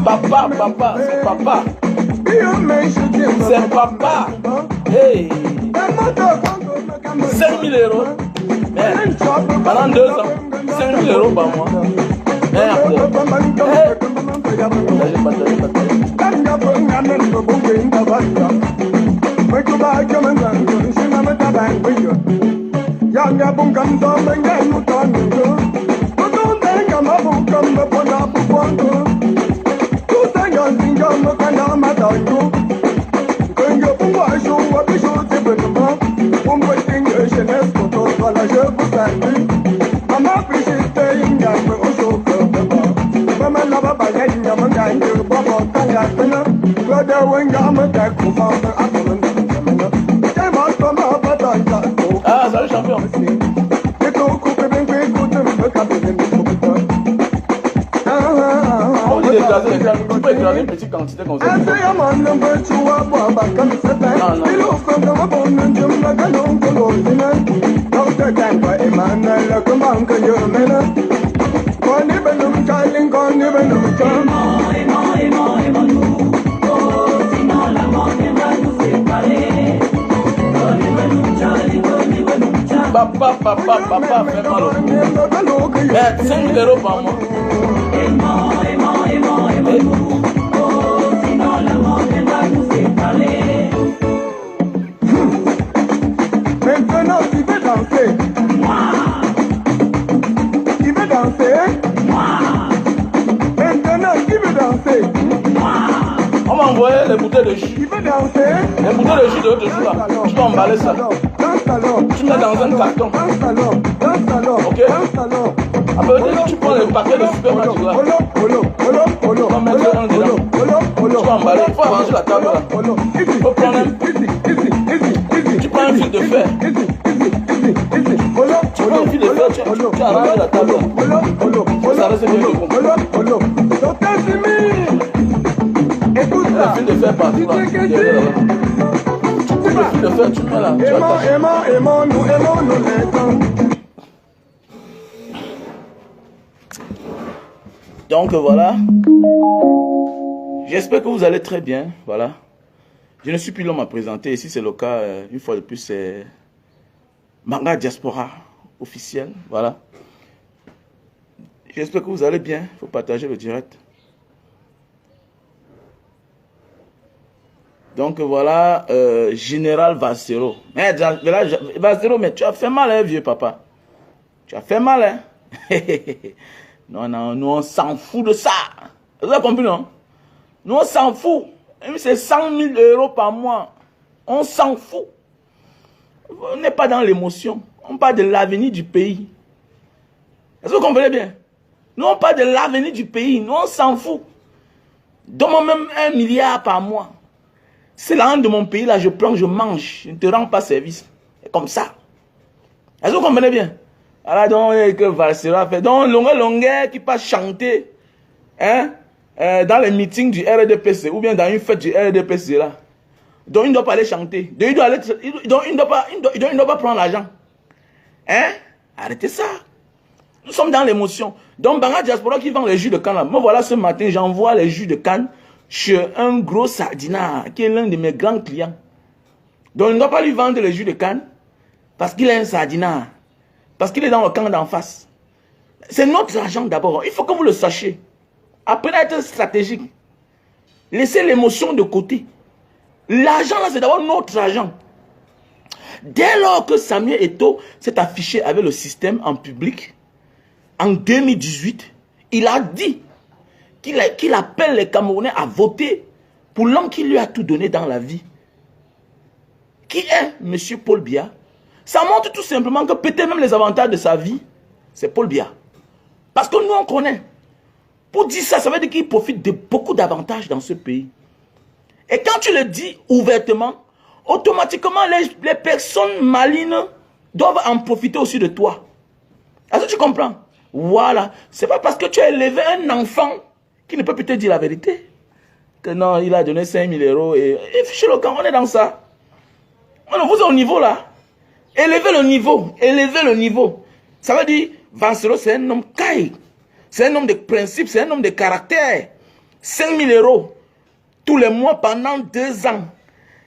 Papa, c'est papa. C'est papa. Hey. 5 000 euros. Merde. Pendant 2 ans. 5 000 euros par mois. Merde. Hey. Ah, salut champion. Tu peux écraser une petite quantité comme ça. Papa, fais mal au cou. 5 000 euros par mois. Maintenant, tu veux danser? Tu veux danser? Maintenant, qui veut danser? On m'a envoyé les bouteilles de jus. Tu veux danser? Les bouteilles de jus de l'autre jour là. Tu dois emballer ça. Tu mets dans un carton. Ok? Après, tu prends le paquet de supermarché là. Tu vas mettre un dedans. Tu vas emballer. Il faut arranger la table là. Il faut prendre un. Tu prends un fil de fer. Tu prends un fil de fer, tu arranges la table là. Ça reste bien de bon. Écoute ça. Le fil de fer partout là. Tu coupes le fil de fer, tu mets là. Donc voilà. J'espère que vous allez très bien. Voilà. Je ne suis plus l'homme à présenter. Et si c'est le cas, une fois de plus, c'est Manga Diaspora officiel. Voilà. J'espère que vous allez bien. Il faut partager le direct. Donc voilà, Général Valsero. Valsero, mais tu as fait mal, hein, vieux papa. Tu as fait mal, hein. Non, nous on s'en fout de ça. Vous avez compris, non? Nous on s'en fout. C'est 100 000 euros par mois. On s'en fout. On n'est pas dans l'émotion. On parle de l'avenir du pays. Est-ce que vous comprenez bien? Nous on parle de l'avenir du pays. Nous on s'en fout. Donne-moi même 1 milliard par mois. C'est l'argent de mon pays là, je prends, je mange. Je ne te rends pas service. C'est comme ça. Est-ce que vous comprenez bien? Alors donc, que Valsera fait. Donc, longueur qui passe chanter, hein, dans les meetings du RDPC, ou bien dans une fête du RDPC là. Donc, il ne doit pas aller chanter. Donc, il ne doit pas prendre l'argent. Hein? Arrêtez ça. Nous sommes dans l'émotion. Donc, Manga Diaspora qui vend les jus de canne là. Moi, voilà, ce matin, j'envoie les jus de canne chez un gros sardinard qui est l'un de mes grands clients. Donc, il ne doit pas lui vendre les jus de canne parce qu'il est un sardinard. Parce qu'il est dans le camp d'en face. C'est notre argent d'abord. Il faut que vous le sachiez. Apprenez à être stratégique. Laissez l'émotion de côté. L'argent là, c'est d'abord notre argent. Dès lors que Samuel Eto'o s'est affiché avec le système en public, en 2018, il a dit qu'il appelle les Camerounais à voter pour l'homme qui lui a tout donné dans la vie. Qui est M. Paul Biya? Ça montre tout simplement que peut-être même les avantages de sa vie, c'est Paul Biya. Parce que nous, on connaît. Pour dire ça, ça veut dire qu'il profite de beaucoup d'avantages dans ce pays. Et quand tu le dis ouvertement, automatiquement, les personnes malignes doivent en profiter aussi de toi. Est-ce que tu comprends? Voilà. C'est pas parce que tu as élevé un enfant qui ne peut plus te dire la vérité. Que non, il a donné 5 000 euros et chez le camp, on est dans ça. Vous êtes au niveau là. Élevez le niveau. Élevez le niveau. Ça veut dire, Vancero, c'est un homme caille. C'est un homme de principe, c'est un homme de caractère. 5 000 euros tous les mois pendant 2 ans.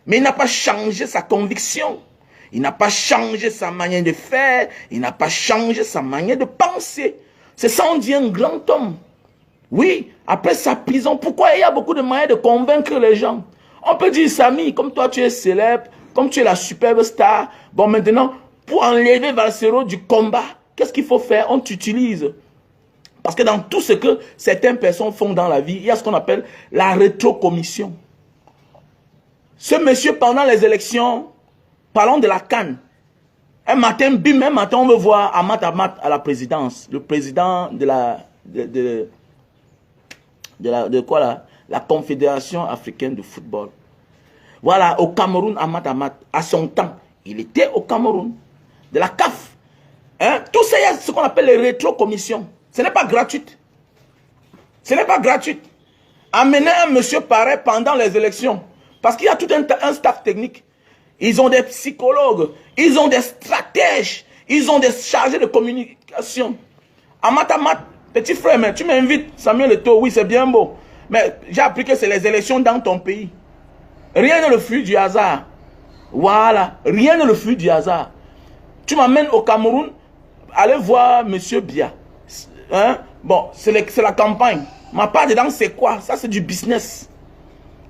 Mais il n'a pas changé sa conviction. Il n'a pas changé sa manière de faire. Il n'a pas changé sa manière de penser. C'est ça, on dit un grand homme. Oui, après sa prison, pourquoi il y a beaucoup de manières de convaincre les gens? On peut dire, Samy, comme toi tu es célèbre, comme tu es la superbe star, bon maintenant, pour enlever Vancero du combat, qu'est-ce qu'il faut faire? On t'utilise. Parce que dans tout ce que certaines personnes font dans la vie, il y a ce qu'on appelle la rétrocommission. Ce monsieur, pendant les élections, parlons de la CAN. Un matin, bim, un matin, on veut voir Amat à la présidence. Le président de la Confédération africaine de football. Voilà, au Cameroun, Amat, à son temps, il était au Cameroun. De la CAF. Hein? Tout ça, il y a ce qu'on appelle les rétrocommissions. Ce n'est pas gratuit. Ce n'est pas gratuit. Amener un monsieur pareil pendant les élections. Parce qu'il y a tout un staff technique. Ils ont des psychologues. Ils ont des stratèges. Ils ont des chargés de communication. Amat, petit frère, mais tu m'invites, Samuel Eto'o, oui, c'est bien beau. Mais j'ai appris que c'est les élections dans ton pays. Rien ne le fruit du hasard. Voilà. Rien ne le fruit du hasard. Tu m'amènes au Cameroun, allez voir M. Biya. Hein? Bon, c'est la campagne. Ma part dedans, c'est quoi? Ça, c'est du business.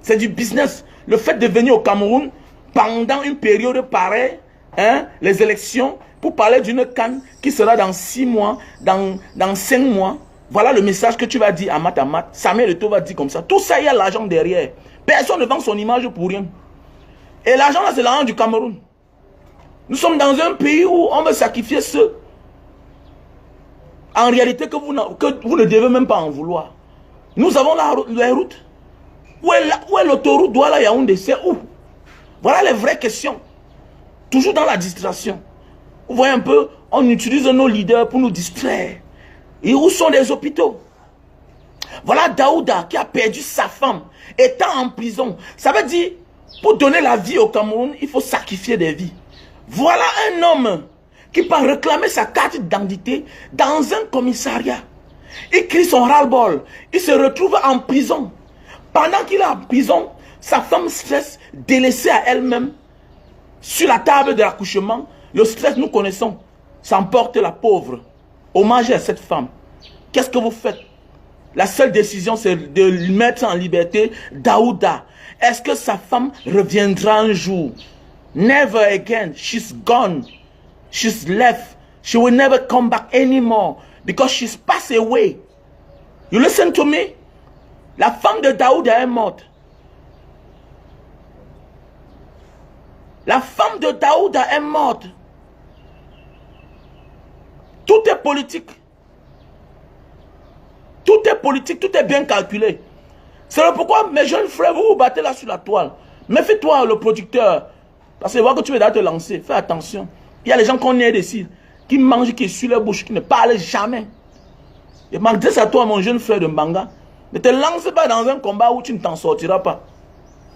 C'est du business. Le fait de venir au Cameroun pendant une période pareille, hein, les élections, pour parler d'une CAN qui sera dans 6 mois, dans 5 mois. Voilà le message que tu vas dire à Amat. Samuel Eto'o va dire comme ça. Tout ça, il y a l'argent derrière. Personne ne vend son image pour rien. Et l'argent là, c'est l'argent du Cameroun. Nous sommes dans un pays où on veut sacrifier ceux, en réalité, que vous ne devez même pas en vouloir. Nous avons la route. Où est l'autoroute Douala Yaoundé? C'est où? Voilà les vraies questions. Toujours dans la distraction. Vous voyez un peu, on utilise nos leaders pour nous distraire. Et où sont les hôpitaux? Voilà Daouda qui a perdu sa femme, étant en prison. Ça veut dire, pour donner la vie au Cameroun, il faut sacrifier des vies. Voilà un homme qui peut réclamer sa carte d'identité dans un commissariat. Il crie son ras-le-bol. Il se retrouve en prison. Pendant qu'il est en prison, sa femme stresse, délaissée à elle-même, sur la table de l'accouchement. Le stress, nous connaissons, ça emporte la pauvre. Hommage à cette femme. Qu'est-ce que vous faites? La seule décision, c'est de mettre en liberté Daouda. Est-ce que sa femme reviendra un jour? Never again. She's gone. She's left. She will never come back anymore. Because she's passed away. You listen to me? La femme de Daouda est morte. La femme de Daouda est morte. Tout est politique. Tout est politique, tout est bien calculé. C'est pourquoi, mes jeunes frères, vous vous battez là sur la toile. Méfie-toi, le producteur. Parce que voir que tu vas te lancer, fais attention. Il y a les gens qu'on est ici, qui mangent, qui essuient leur bouche, qui ne parlent jamais. Et m'adresse à toi, mon jeune frère de Mbanga. Ne te lance pas dans un combat où tu ne t'en sortiras pas.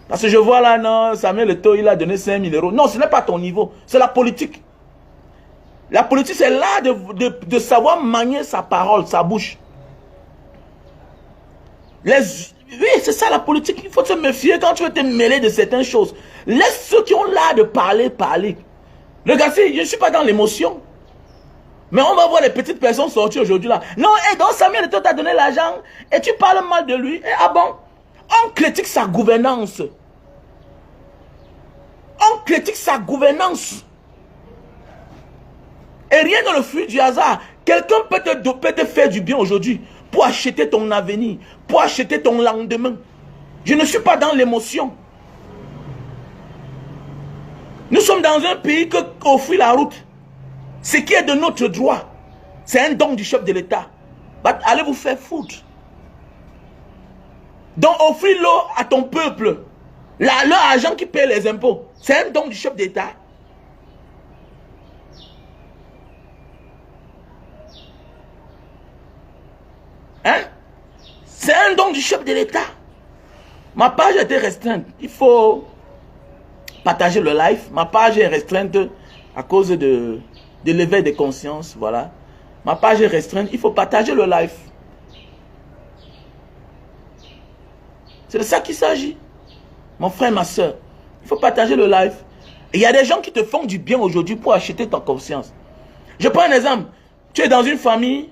Parce que je vois là, non, Samuel Eto'o, il a donné 5 000 euros. Non, ce n'est pas ton niveau. C'est la politique. La politique, c'est là de savoir manier sa parole, sa bouche. Oui, c'est ça la politique. Il faut se méfier quand tu veux te mêler de certaines choses. Laisse ceux qui ont l'art de parler, parler. Regardez, je ne suis pas dans l'émotion. Mais on va voir les petites personnes sortir aujourd'hui là. Non, et donc Samuel Eto'o t'a donné l'argent et tu parles mal de lui. Et, ah bon? On critique sa gouvernance. On critique sa gouvernance. Et rien dans le fruit du hasard. Quelqu'un peut te faire du bien aujourd'hui pour acheter ton avenir, pour acheter ton lendemain. Je ne suis pas dans l'émotion. Nous sommes dans un pays qui offre la route. Ce qui est de notre droit, c'est un don du chef de l'État. Allez vous faire foutre. Donc offrir l'eau à ton peuple, leur argent qui paye les impôts, c'est un don du chef d'État. Hein? C'est un don du chef de l'État. Ma page a été restreinte. Il faut partager le live. Ma page est restreinte à cause de l'éveil des consciences. Voilà. Ma page est restreinte. Il faut partager le live. C'est de ça qu'il s'agit. Mon frère, ma soeur. Il faut partager le live. Et il y a des gens qui te font du bien aujourd'hui pour acheter ta conscience. Je prends un exemple. Tu es dans une famille.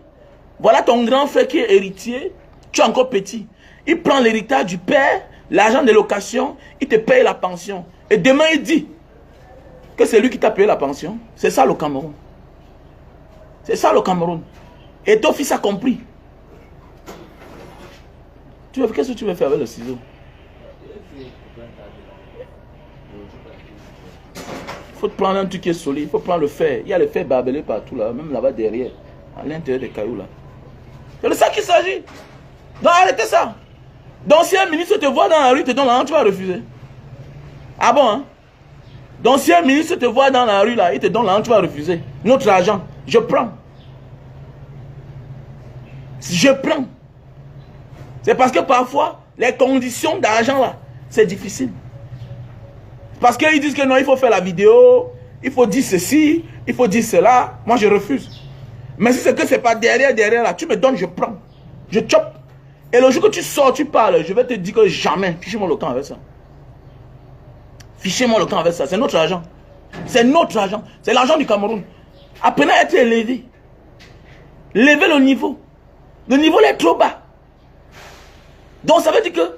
Voilà ton grand frère qui est héritier. Tu es encore petit. Il prend l'héritage du père, l'argent de location, il te paye la pension. Et demain, il dit que c'est lui qui t'a payé la pension. C'est ça le Cameroun. C'est ça le Cameroun. Et ton fils a compris. Qu'est-ce que tu veux faire avec le ciseau? Il faut te prendre un truc qui est solide. Il faut prendre le fer. Il y a le fer barbelé partout là, même là-bas derrière, à l'intérieur des cailloux là. C'est de ça qu'il s'agit. Donc arrêtez ça. Donc si un ministre te voit dans la rue, te donne l'argent, tu vas refuser. Ah bon, hein? Donc si un ministre te voit dans la rue là, il te donne l'argent, tu vas refuser. Notre argent, je prends. Je prends. C'est parce que parfois, les conditions d'argent là, c'est difficile. Parce qu'ils disent que non, il faut faire la vidéo, il faut dire ceci, il faut dire cela. Moi, je refuse. Mais si c'est que c'est pas derrière là, tu me donnes, je prends. Je chope. Et le jour que tu sors, tu parles, je vais te dire que jamais. Fichez-moi le camp avec ça. Fichez-moi le camp avec ça. C'est notre argent. C'est notre argent. C'est l'argent du Cameroun. Apprenez à être élevé. Levez le niveau. Le niveau est trop bas. Donc ça veut dire que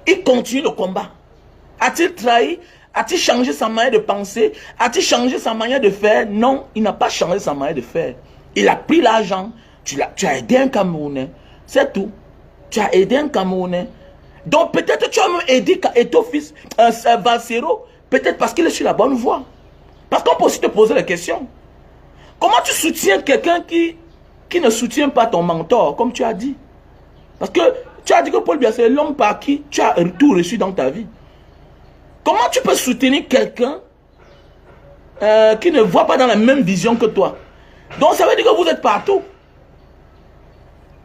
il continue le combat. A-t-il trahi? A-t-il changé sa manière de penser? A-t-il changé sa manière de faire? Non, il n'a pas changé sa manière de faire. Il a pris l'argent. Tu as aidé un Camerounais. C'est tout. Tu as aidé un Camerounais. Donc peut-être tu as même aidé ton fils, Valsero, peut-être parce qu'il est sur la bonne voie. Parce qu'on peut aussi te poser la question. Comment tu soutiens quelqu'un qui ne soutient pas ton mentor, comme tu as dit? Parce que tu as dit que Paul Biya, c'est l'homme par qui tu as tout reçu dans ta vie. Comment tu peux soutenir quelqu'un qui ne voit pas dans la même vision que toi? Donc ça veut dire que vous êtes partout.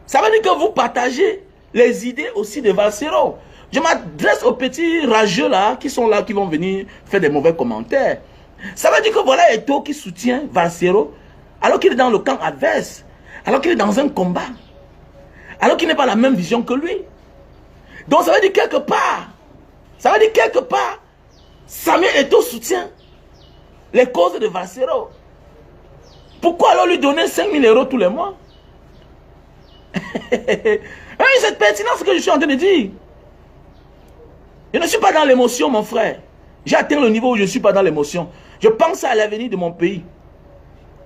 Ça veut dire que vous partagez les idées aussi de Valsero. Je m'adresse aux petits rageux là, qui sont là, qui vont venir faire des mauvais commentaires. Ça veut dire que voilà Eto'o qui soutient Valsero, alors qu'il est dans le camp adverse, alors qu'il est dans un combat, alors qu'il n'est pas la même vision que lui. Donc ça veut dire quelque part, Samuel Eto'o soutient les causes de Valsero. Pourquoi alors lui donner 5 000 € tous les mois? C'est pertinent ce que je suis en train de dire. Je ne suis pas dans l'émotion, mon frère. J'ai atteint le niveau où je ne suis pas dans l'émotion. Je pense à l'avenir de mon pays.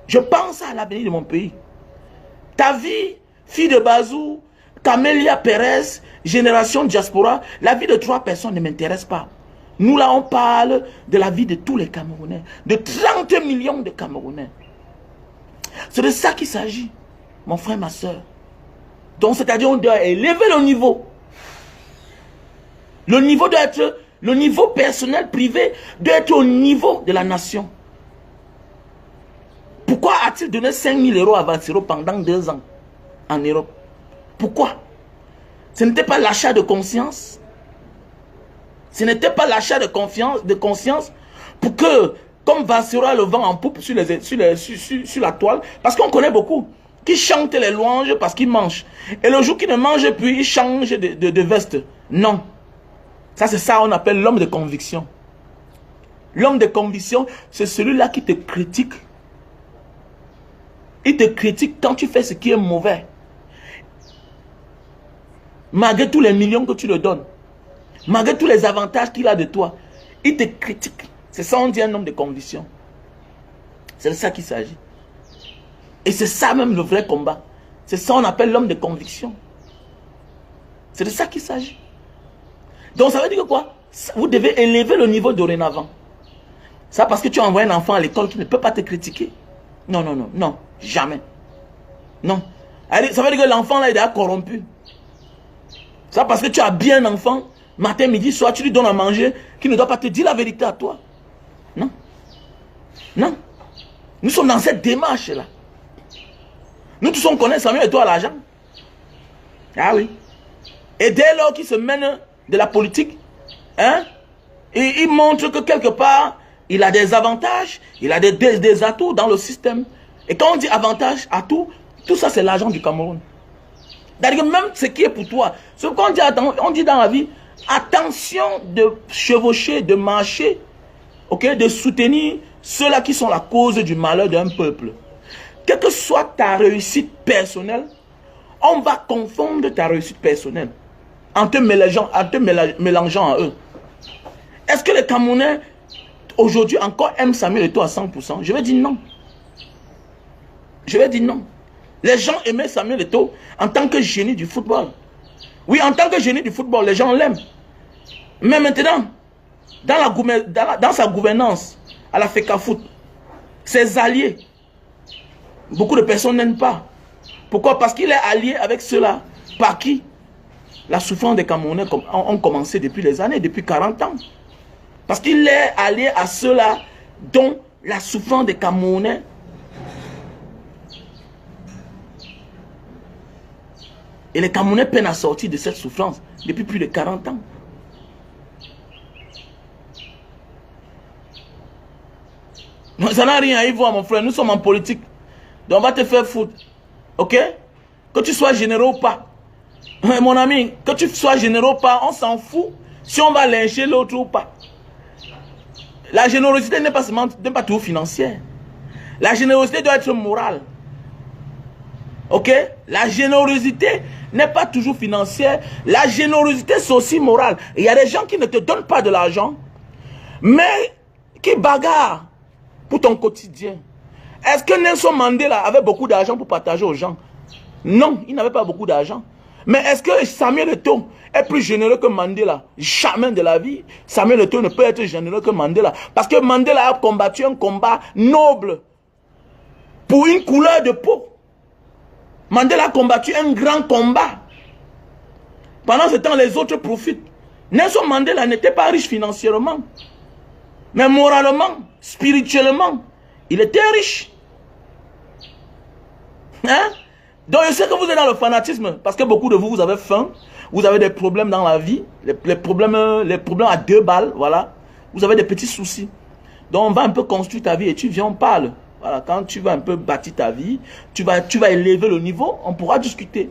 Je pense à l'avenir de mon pays. Ta vie, fille de Bazou, Camélia Pérez, génération diaspora, la vie de 3 personnes ne m'intéresse pas. Nous là, on parle de la vie de tous les Camerounais, de 30 millions de Camerounais. C'est de ça qu'il s'agit, mon frère, ma soeur. Donc, c'est-à-dire, on doit élever le niveau. Le niveau doit être, le niveau personnel, privé, doit être au niveau de la nation. Pourquoi a-t-il donné 5 000 € à Valsero pendant 2 ans en Europe? Pourquoi? Ce n'était pas l'achat de conscience. Ce n'était pas l'achat de conscience pour que, comme Valsero a le vent en poupe sur la toile, parce qu'on connaît beaucoup, qui chantent les louanges parce qu'ils mangent. Et le jour qu'ils ne mangent plus, ils changent de veste. Non. Ça, c'est ça qu'on appelle l'homme de conviction. L'homme de conviction, c'est celui-là qui te critique. Il te critique quand tu fais ce qui est mauvais. Malgré tous les millions que tu lui donnes. Malgré tous les avantages qu'il a de toi. Il te critique. C'est ça on dit un homme de conviction. C'est de ça qu'il s'agit. Et c'est ça même le vrai combat. C'est ça on appelle l'homme de conviction. C'est de ça qu'il s'agit. Donc ça veut dire que quoi? Vous devez élever le niveau dorénavant. Ça parce que tu envoies un enfant à l'école qui ne peut pas te critiquer. Non, non, non, non. Jamais. Non. Ça veut dire que l'enfant là il est corrompu. Ça parce que tu as bien un enfant, matin, midi, soir, tu lui donnes à manger, qui ne doit pas te dire la vérité à toi. Non. Non. Nous sommes dans cette démarche là. Nous tous on connaît Samuel et toi l'argent. Ah oui. Et dès lors qu'il se mène de la politique, hein, et il montre que quelque part, il a des avantages, il a des atouts dans le système. Et quand on dit avantages, atouts, tout ça c'est l'argent du Cameroun. C'est-à-dire que même ce qui est pour toi, ce qu'on dit, on dit dans la vie, attention de chevaucher, de marcher, okay, de soutenir ceux-là qui sont la cause du malheur d'un peuple. Quelle que soit ta réussite personnelle, on va confondre ta réussite personnelle en te mélangeant à eux. Est-ce que les Camerounais aujourd'hui encore aiment Samuel Eto'o à 100%? Je vais dire non. Je vais dire non. Les gens aimaient Samuel Eto'o en tant que génie du football. Oui, en tant que génie du football, les gens l'aiment. Mais maintenant, dans sa gouvernance à la FECAFOOT, ses alliés, beaucoup de personnes n'aiment pas. Pourquoi? Parce qu'il est allié avec ceux-là par qui la souffrance des Camerounais ont commencé depuis les années, depuis 40 ans. Parce qu'il est allié à ceux-là dont la souffrance des Camerounais et les Camerounais peinent à sortir de cette souffrance depuis plus de 40 ans. Non, ça n'a rien à y voir, mon frère. Nous sommes en politique. Donc on va te faire foutre. Ok? Que tu sois généreux ou pas. Mon ami, que tu sois généreux ou pas, on s'en fout si on va lyncher l'autre ou pas. La générosité n'est pas toujours financière. La générosité doit être morale. Ok? La générosité n'est pas toujours financière. La générosité, c'est aussi morale. Il y a des gens qui ne te donnent pas de l'argent, mais qui bagarrent pour ton quotidien. Est-ce que Nelson Mandela avait beaucoup d'argent pour partager aux gens? Non, il n'avait pas beaucoup d'argent. Mais est-ce que Samuel Eto'o est plus généreux que Mandela? Jamais de la vie. Samuel Eto'o ne peut être généreux que Mandela. Parce que Mandela a combattu un combat noble pour une couleur de peau. Mandela a combattu un grand combat. Pendant ce temps, les autres profitent. Nelson Mandela n'était pas riche financièrement. Mais moralement, spirituellement, il était riche. Hein? Donc je sais que vous êtes dans le fanatisme. Parce que beaucoup de vous, vous avez faim. Vous avez des problèmes dans la vie. Les problèmes à 2 balles. Voilà. Vous avez des petits soucis. Donc on va un peu construire ta vie et tu viens, on parle. Voilà, quand tu vas un peu bâtir ta vie, tu vas élever le niveau, on pourra discuter.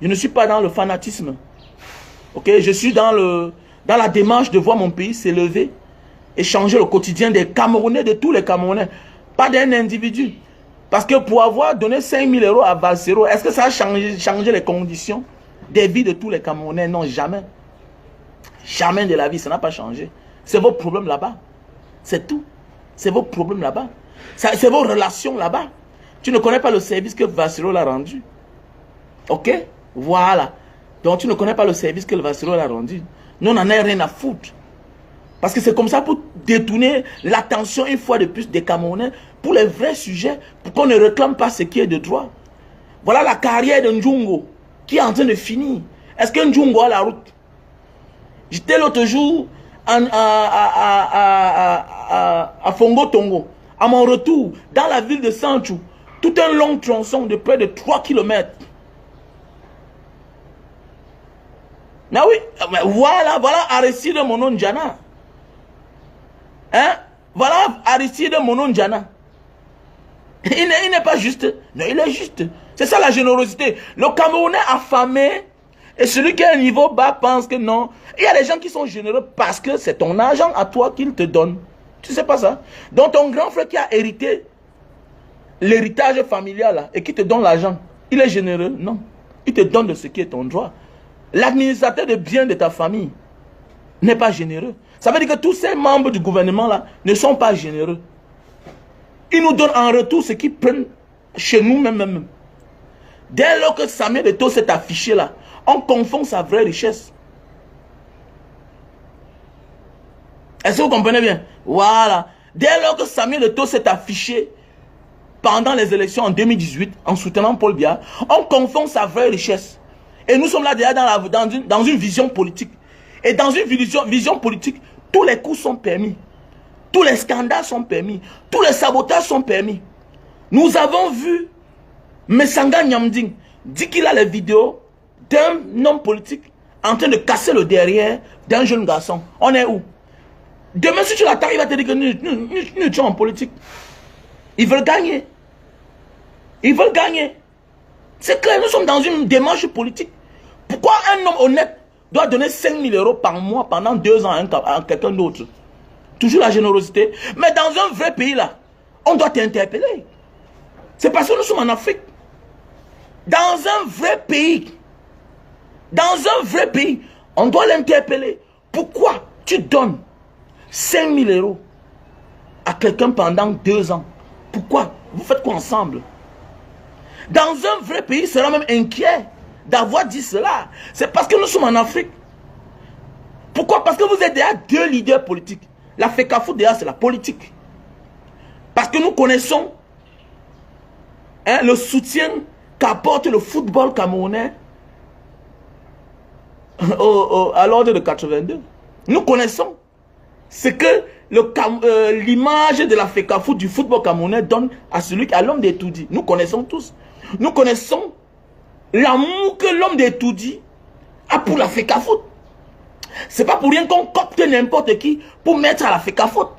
Je ne suis pas dans le fanatisme. Ok, je suis dans la démarche de voir mon pays s'élever et changer le quotidien des Camerounais, de tous les Camerounais, pas d'un individu. Parce que pour avoir donné 5 000 € à Valsero, est-ce que ça a changé les conditions des vies de tous les Camerounais? Non, jamais. Jamais de la vie, ça n'a pas changé. C'est vos problèmes là-bas. C'est tout. C'est vos problèmes là-bas. C'est vos relations là-bas. Tu ne connais pas le service que Valsero l'a rendu. Ok? Voilà. Donc tu ne connais pas le service que Valsero l'a rendu. Nous, on n'en a rien à foutre. Parce que c'est comme ça pour détourner l'attention une fois de plus des Camerounais pour les vrais sujets, pour qu'on ne réclame pas ce qui est de droit. Voilà la carrière de Ndjungo qui est en train de finir. Est-ce que Ndjungo a la route? J'étais l'autre jour à Fongo Tongo. À mon retour, dans la ville de Sanchou, tout un long tronçon de près de 3 km. Mais oui, voilà Aristide Mono Njana. Hein? Voilà Aristide Mono Njana. Il n'est pas juste. Non, il est juste. C'est ça la générosité. Le Camerounais affamé et celui qui a un niveau bas pense que non. Il y a des gens qui sont généreux parce que c'est ton argent à toi qu'il te donne. Tu sais pas ça? Donc ton grand frère qui a hérité l'héritage familial là, et qui te donne l'argent, il est généreux? Non. Il te donne de ce qui est ton droit. L'administrateur de biens de ta famille n'est pas généreux. Ça veut dire que tous ces membres du gouvernement là ne sont pas généreux. Ils nous donnent en retour ce qu'ils prennent chez nous-mêmes. Dès lors que Samuel Eto'o s'est affiché là, on confond sa vraie richesse. Est-ce que vous comprenez bien? Voilà. Dès lors que Samuel Eto'o s'est affiché pendant les élections en 2018, en soutenant Paul Biya, on confond sa vraie richesse. Et nous sommes là déjà dans une vision politique. Et dans une vision politique, tous les coups sont permis. Tous les scandales sont permis. Tous les sabotages sont permis. Nous avons vu Messanga Nyamding dit qu'il a les vidéos d'un homme politique en train de casser le derrière d'un jeune garçon. On est où? Demain, si tu l'attends, il va te dire que nous sommes en politique. Ils veulent gagner. Ils veulent gagner. C'est clair, nous sommes dans une démarche politique. Pourquoi un homme honnête doit donner 5 000 euros par mois pendant 2 ans à quelqu'un d'autre? Toujours la générosité. Mais dans un vrai pays là, on doit t'interpeller. C'est parce que nous sommes en Afrique. Dans un vrai pays, on doit l'interpeller. Pourquoi tu donnes 5 000 euros à quelqu'un pendant 2 ans? Pourquoi? Vous faites quoi ensemble? Dans un vrai pays, il sera même inquiet d'avoir dit cela. C'est parce que nous sommes en Afrique. Pourquoi? Parce que vous êtes déjà 2 leaders politiques. La FECAFOOT déjà c'est la politique. Parce que nous connaissons le soutien qu'apporte le football camerounais à l'ordre de 82. Nous connaissons ce que l'image de la FECAFOOT du football camerounais donne à l'homme d'Etoudi. Nous connaissons tous. Nous connaissons l'amour que l'homme d'Etoudi a pour la FECAFOOT. C'est pas pour rien qu'on copte n'importe qui pour mettre à la FECAFOOT.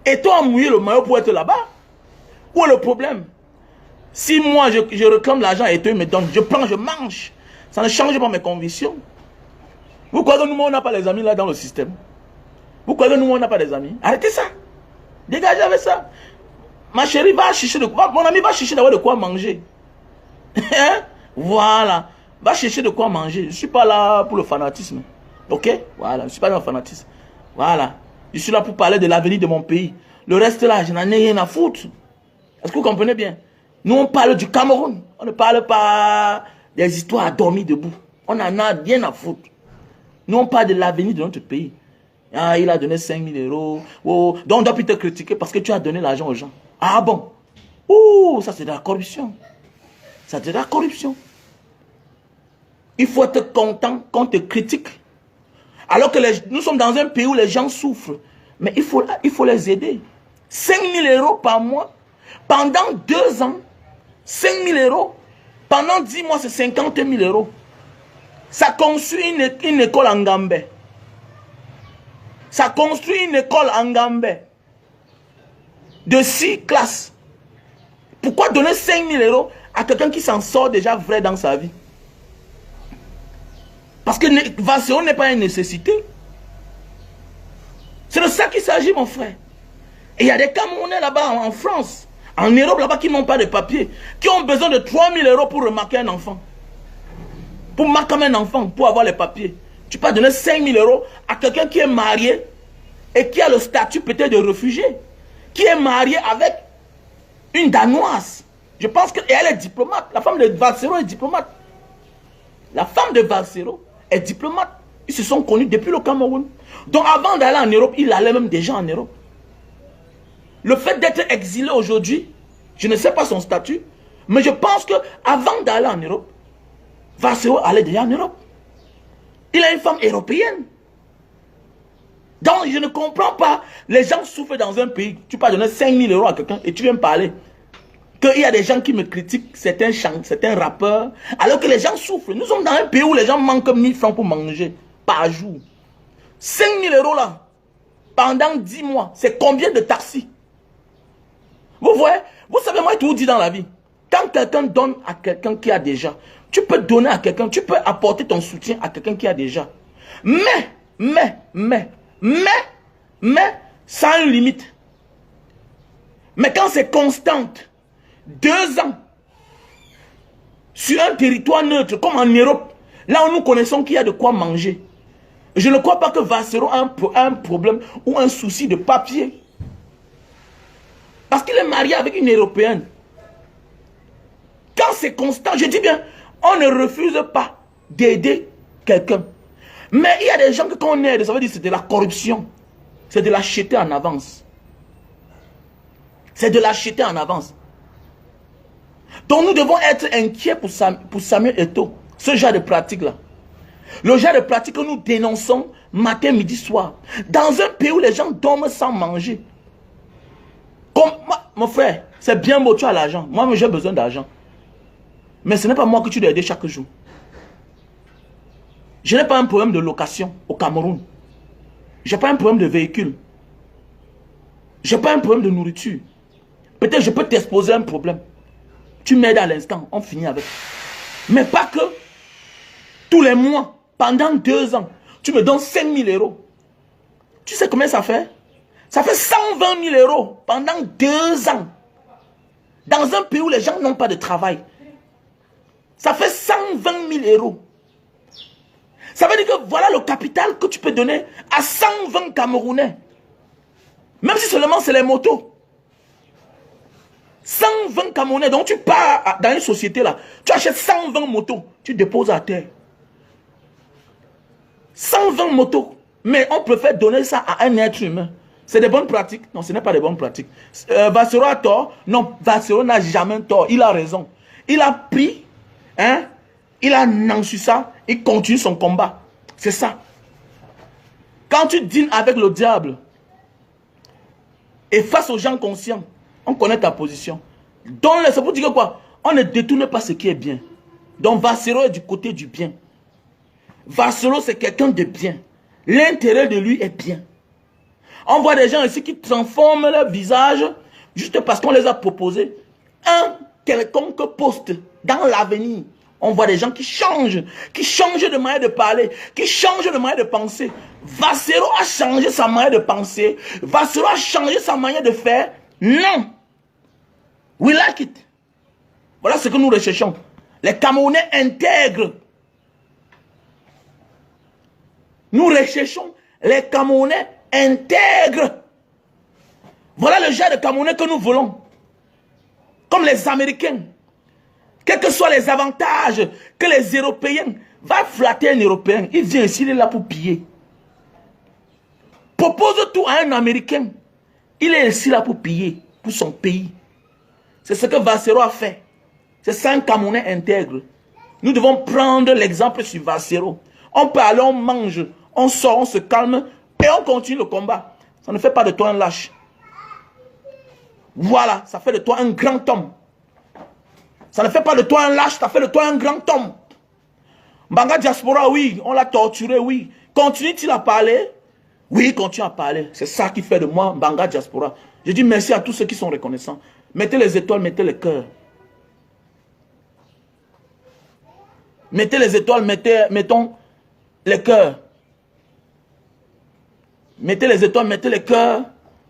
Et toi, mouiller le maillot pour être là-bas? Où est le problème? Si moi, je réclame l'argent et toi, il me donne, je prends, je mange. Ça ne change pas mes convictions. Vous croyez que nous, on n'a pas les amis là dans le système? Vous croyez que nous, on n'a pas des amis? Arrêtez ça. Dégagez avec ça. Ma chérie va chercher de quoi? Mon ami va chercher d'avoir de quoi manger. Hein? Voilà. Va chercher de quoi manger. Je ne suis pas là pour le fanatisme. Ok? Voilà. Je ne suis pas dans le fanatisme. Voilà. Je suis là pour parler de l'avenir de mon pays. Le reste là, je n'en ai rien à foutre. Est-ce que vous comprenez bien? Nous, on parle du Cameroun. On ne parle pas des histoires à dormir debout. On n'en a rien à foutre. Nous, on parle de l'avenir de notre pays. Ah, il a donné 5 000 euros. Oh, donc, on doit plus te critiquer parce que tu as donné l'argent aux gens. Ah bon? Ouh, ça c'est de la corruption. Ça c'est de la corruption. Il faut être content qu'on te critique. Alors que nous sommes dans un pays où les gens souffrent. Mais il faut les aider. 5 000 euros par mois. Pendant 2 ans. 5 000 euros. Pendant 10 mois, c'est 50 000 euros. Ça construit une école en Gambie. Ça construit une école en Gambie. De 6 classes. Pourquoi donner 5 000 euros à quelqu'un qui s'en sort déjà vrai dans sa vie? Parce que Vassero n'est pas une nécessité. C'est de ça qu'il s'agit, mon frère. Et il y a des Camerounais là-bas en France, en Europe là-bas qui n'ont pas de papier, qui ont besoin de 3 000 euros pour remarquer un enfant. Pour marquer un enfant, pour avoir les papiers. Tu peux donner 5 000 euros à quelqu'un qui est marié et qui a le statut peut-être de réfugié. Qui est marié avec une Danoise. Je pense qu'elle est diplomate. La femme de Vassero est diplomate. La femme de Vassero est diplomate. Ils se sont connus depuis le Cameroun. Donc avant d'aller en Europe, il allait même déjà en Europe. Le fait d'être exilé aujourd'hui, je ne sais pas son statut, mais je pense qu'avant d'aller en Europe, Vassero allait déjà en Europe. Il a une femme européenne. Donc je ne comprends pas. Les gens souffrent dans un pays. Tu peux donner 5 000 euros à quelqu'un et tu viens me parler qu'il y a des gens qui me critiquent, certains rappeurs, alors que les gens souffrent. Nous sommes dans un pays où les gens manquent 1 000 francs pour manger par jour. 5 000 euros là, pendant 10 mois, c'est combien de taxis? Vous voyez? Vous savez, moi, je vous dis dans la vie, quand quelqu'un donne à quelqu'un qui a déjà, tu peux donner à quelqu'un, tu peux apporter ton soutien à quelqu'un qui a déjà. Mais, sans une limite. Mais quand c'est constante, 2 ans, sur un territoire neutre, comme en Europe, là où nous connaissons qu'il y a de quoi manger, je ne crois pas que Vassero a un problème ou un souci de papier. Parce qu'il est marié avec une Européenne. Quand c'est constant, je dis bien, on ne refuse pas d'aider quelqu'un. Mais il y a des gens que quand on aide, ça veut dire que c'est de la corruption. C'est de l'acheter en avance. C'est de l'acheter en avance. Donc nous devons être inquiets pour Samuel Eto'o. Ce genre de pratique-là. Le genre de pratique que nous dénonçons matin, midi, soir. Dans un pays où les gens dorment sans manger. Comme moi, mon frère, c'est bien beau, tu as l'argent. Moi, j'ai besoin d'argent. Mais ce n'est pas moi que tu dois aider chaque jour. Je n'ai pas un problème de location au Cameroun. Je n'ai pas un problème de véhicule. Je n'ai pas un problème de nourriture. Peut-être je peux t'exposer un problème. Tu m'aides à l'instant, on finit avec. Mais pas que tous les mois, pendant 2 ans, tu me donnes 5 000 euros. Tu sais combien ça fait? Ça fait 120 000 euros pendant 2 ans. Dans un pays où les gens n'ont pas de travail. Ça fait 120 000 euros. Ça veut dire que voilà le capital que tu peux donner à 120 Camerounais. Même si seulement c'est les motos. 120 Camerounais. Donc tu pars dans une société là. Tu achètes 120 motos. Tu déposes à terre. 120 motos. Mais on préfère donner ça à un être humain. C'est des bonnes pratiques? Non, ce n'est pas des bonnes pratiques. Vassero a tort? Non, Vassero n'a jamais tort. Il a raison. Il a pris, hein, il a nansu ça, il continue son combat. C'est ça. Quand tu dînes avec le diable, et face aux gens conscients, on connaît ta position. Donc, c'est pour dire quoi? On ne détourne pas ce qui est bien. Donc, Vassero est du côté du bien. Vassero, c'est quelqu'un de bien. L'intérêt de lui est bien. On voit des gens ici qui transforment leur visage juste parce qu'on les a proposé un quelconque poste dans l'avenir. On voit des gens qui changent de manière de parler, qui changent de manière de penser. Vassero a changé sa manière de penser. Vassero a changé sa manière de faire. Non. We like it. Voilà ce que nous recherchons. Les Camerounais intègres. Nous recherchons les Camerounais intègres. Voilà le genre de Camerounais que nous voulons. Comme les Américains. Quels que soient les avantages que les Européens va flatter un Européen. Il vient ici, il est là pour piller. Propose tout à un Américain. Il est ici là pour piller, pour son pays. C'est ce que Vassero a fait. C'est ça un Camerounais intègre. Nous devons prendre l'exemple sur Vassero. On peut aller, on mange, on sort, on se calme et on continue le combat. Ça ne fait pas de toi un lâche. Voilà, ça fait de toi un grand homme. Ça ne fait pas de toi un lâche, ça fait de toi un grand homme. Mbanga Diaspora, oui, on l'a torturé, oui. Continue-t-il à parler? Oui, continue à parler. C'est ça qui fait de moi Mbanga Diaspora. Je dis merci à tous ceux qui sont reconnaissants. Mettez les étoiles, mettez les cœurs. Mettez les étoiles, mettons les cœurs. Mettez les étoiles, mettez les cœurs.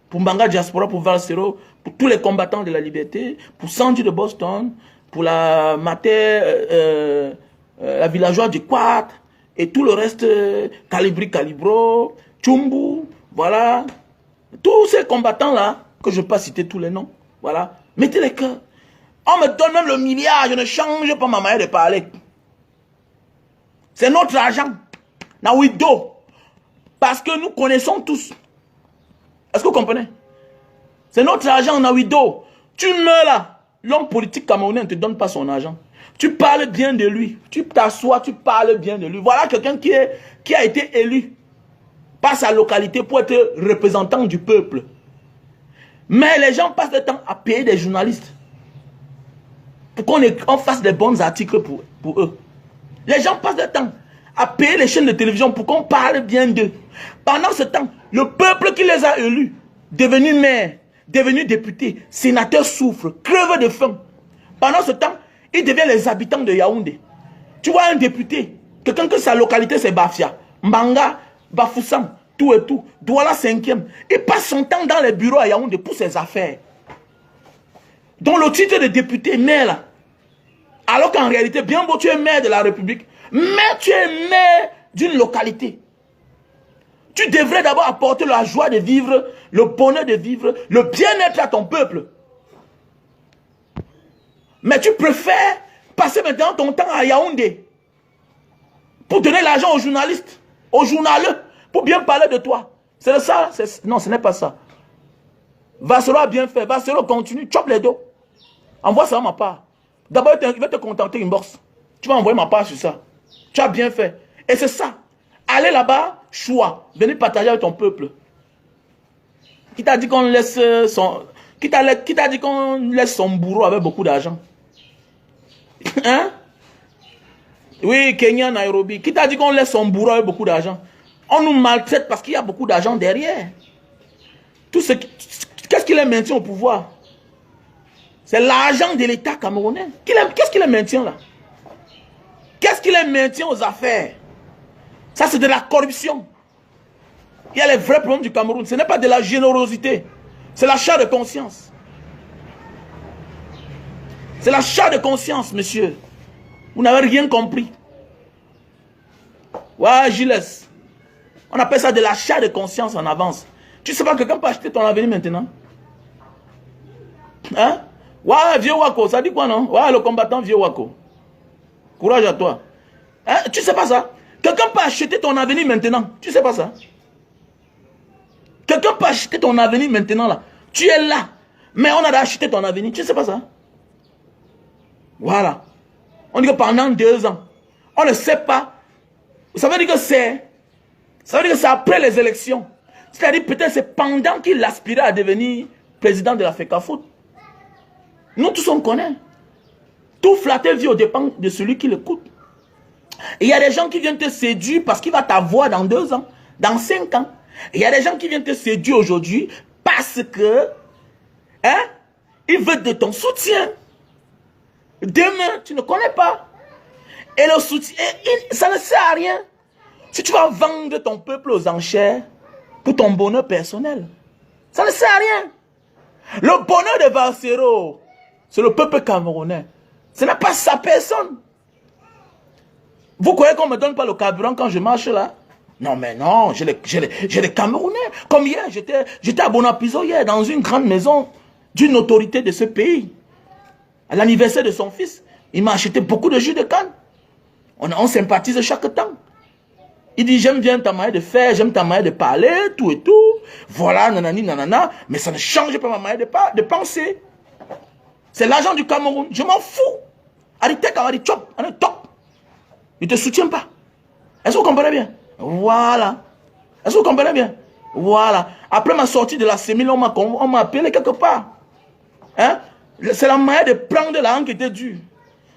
Pour Mbanga Diaspora, pour Vassero, pour tous les combattants de la liberté, pour Sandy de Boston, pour la Mater, la villageoise du Quart, et tout le reste, Calibri Calibro, Chumbu, voilà. Tous ces combattants-là, que je ne vais pas citer tous les noms, voilà. Mettez les cœurs. On me donne même le milliard, je ne change pas ma manière de parler. C'est notre argent. Nawido. Parce que nous connaissons tous. Est-ce que vous comprenez? C'est notre argent, Nawido. Tu meurs là. L'homme politique camerounais ne te donne pas son argent. Tu parles bien de lui. Tu t'assois, tu parles bien de lui. Voilà quelqu'un qui a été élu par sa localité pour être représentant du peuple. Mais les gens passent le temps à payer des journalistes pour qu'on fasse des bons articles pour eux. Les gens passent le temps à payer les chaînes de télévision pour qu'on parle bien d'eux. Pendant ce temps, le peuple qui les a élus, devenu maire, devenu député, sénateur souffre, creve de faim. Pendant ce temps, il devient les habitants de Yaoundé. Tu vois un député, quelqu'un que sa localité c'est Bafia, Mbanga, Bafoussam, tout et tout, Douala 5e. Il passe son temps dans les bureaux à Yaoundé pour ses affaires. dont le titre de député maire là. Alors qu'en réalité, bien beau, tu es maire de la République, mais tu es maire d'une localité. Tu devrais d'abord apporter la joie de vivre, le bonheur de vivre, le bien-être à ton peuple. Mais tu préfères passer maintenant ton temps à Yaoundé pour donner l'argent aux journalistes, aux journaleux, pour bien parler de toi. C'est ça? Non, ce n'est pas ça. Vassero a bien fait. Vassero continue, chope les dos. Envoie ça à ma part. D'abord, il va te contenter une bourse. Tu vas envoyer ma part sur ça. Tu as bien fait. Et c'est ça. Allez là-bas, choix. Venez partager avec ton peuple. Qui t'a dit qu'on laisse son... Qui t'a dit qu'on laisse son bourreau avec beaucoup d'argent? Hein? Oui, Kenya, Nairobi. Qui t'a dit qu'on laisse son bourreau avec beaucoup d'argent? On nous maltraite parce qu'il y a beaucoup d'argent derrière. Qu'est-ce qui les maintient au pouvoir? C'est l'argent de l'État camerounais. Qu'est-ce qui les maintient là? Qu'est-ce qui les maintient aux affaires? Ça, c'est de la corruption. Il y a les vrais problèmes du Cameroun. Ce n'est pas de la générosité. C'est l'achat de conscience. C'est l'achat de conscience, monsieur. Vous n'avez rien compris. Ouais, Gilles. On appelle ça de l'achat de conscience en avance. Tu sais pas que quelqu'un peut acheter ton avenir maintenant? Hein? Ouais, vieux Wako, ça dit quoi non? Ouais, le combattant vieux Wako. Courage à toi. Hein? Tu sais pas ça? Quelqu'un peut acheter ton avenir maintenant. Tu sais pas ça? Quelqu'un peut acheter ton avenir maintenant là. Tu es là. Mais on a acheté ton avenir. Tu sais pas ça? Voilà. On dit que pendant 2 ans, on ne sait pas. Ça veut dire que c'est... Ça veut dire que c'est après les élections. C'est-à-dire peut-être c'est pendant qu'il aspirait à devenir président de la FECAFOOT. Nous tous on connaît. Tout flatter vit aux dépens de celui qui l'écoute. Et il y a des gens qui viennent te séduire parce qu'il va t'avoir dans 2 ans, dans 5 ans. Et il y a des gens qui viennent te séduire aujourd'hui parce que, hein, ils veulent de ton soutien. Demain, tu ne connais pas. Et le soutien, ça ne sert à rien. Si tu vas vendre ton peuple aux enchères pour ton bonheur personnel, ça ne sert à rien. Le bonheur de Vassero, c'est le peuple camerounais. Ce n'est pas sa personne. Vous croyez qu'on ne me donne pas le carburant quand je marche là? Non, mais non, j'ai les Camerounais. Comme hier, j'étais à Bonapiso hier, dans une grande maison d'une autorité de ce pays. À l'anniversaire de son fils, il m'a acheté beaucoup de jus de canne. On sympathise chaque temps. Il dit, j'aime bien ta manière de faire, j'aime ta manière de parler, tout et tout. Voilà, nanani, nanana. Mais ça ne change pas ma manière de penser. C'est l'argent du Cameroun. Je m'en fous. Arrêtez quand on dit chop, on est top. Il ne te soutient pas. Est-ce que vous comprenez bien? Voilà. Est-ce que vous comprenez bien? Voilà. Après ma sortie de la sémile, on m'a appelé quelque part. Hein? C'est la manière de prendre l'argent qui était dure.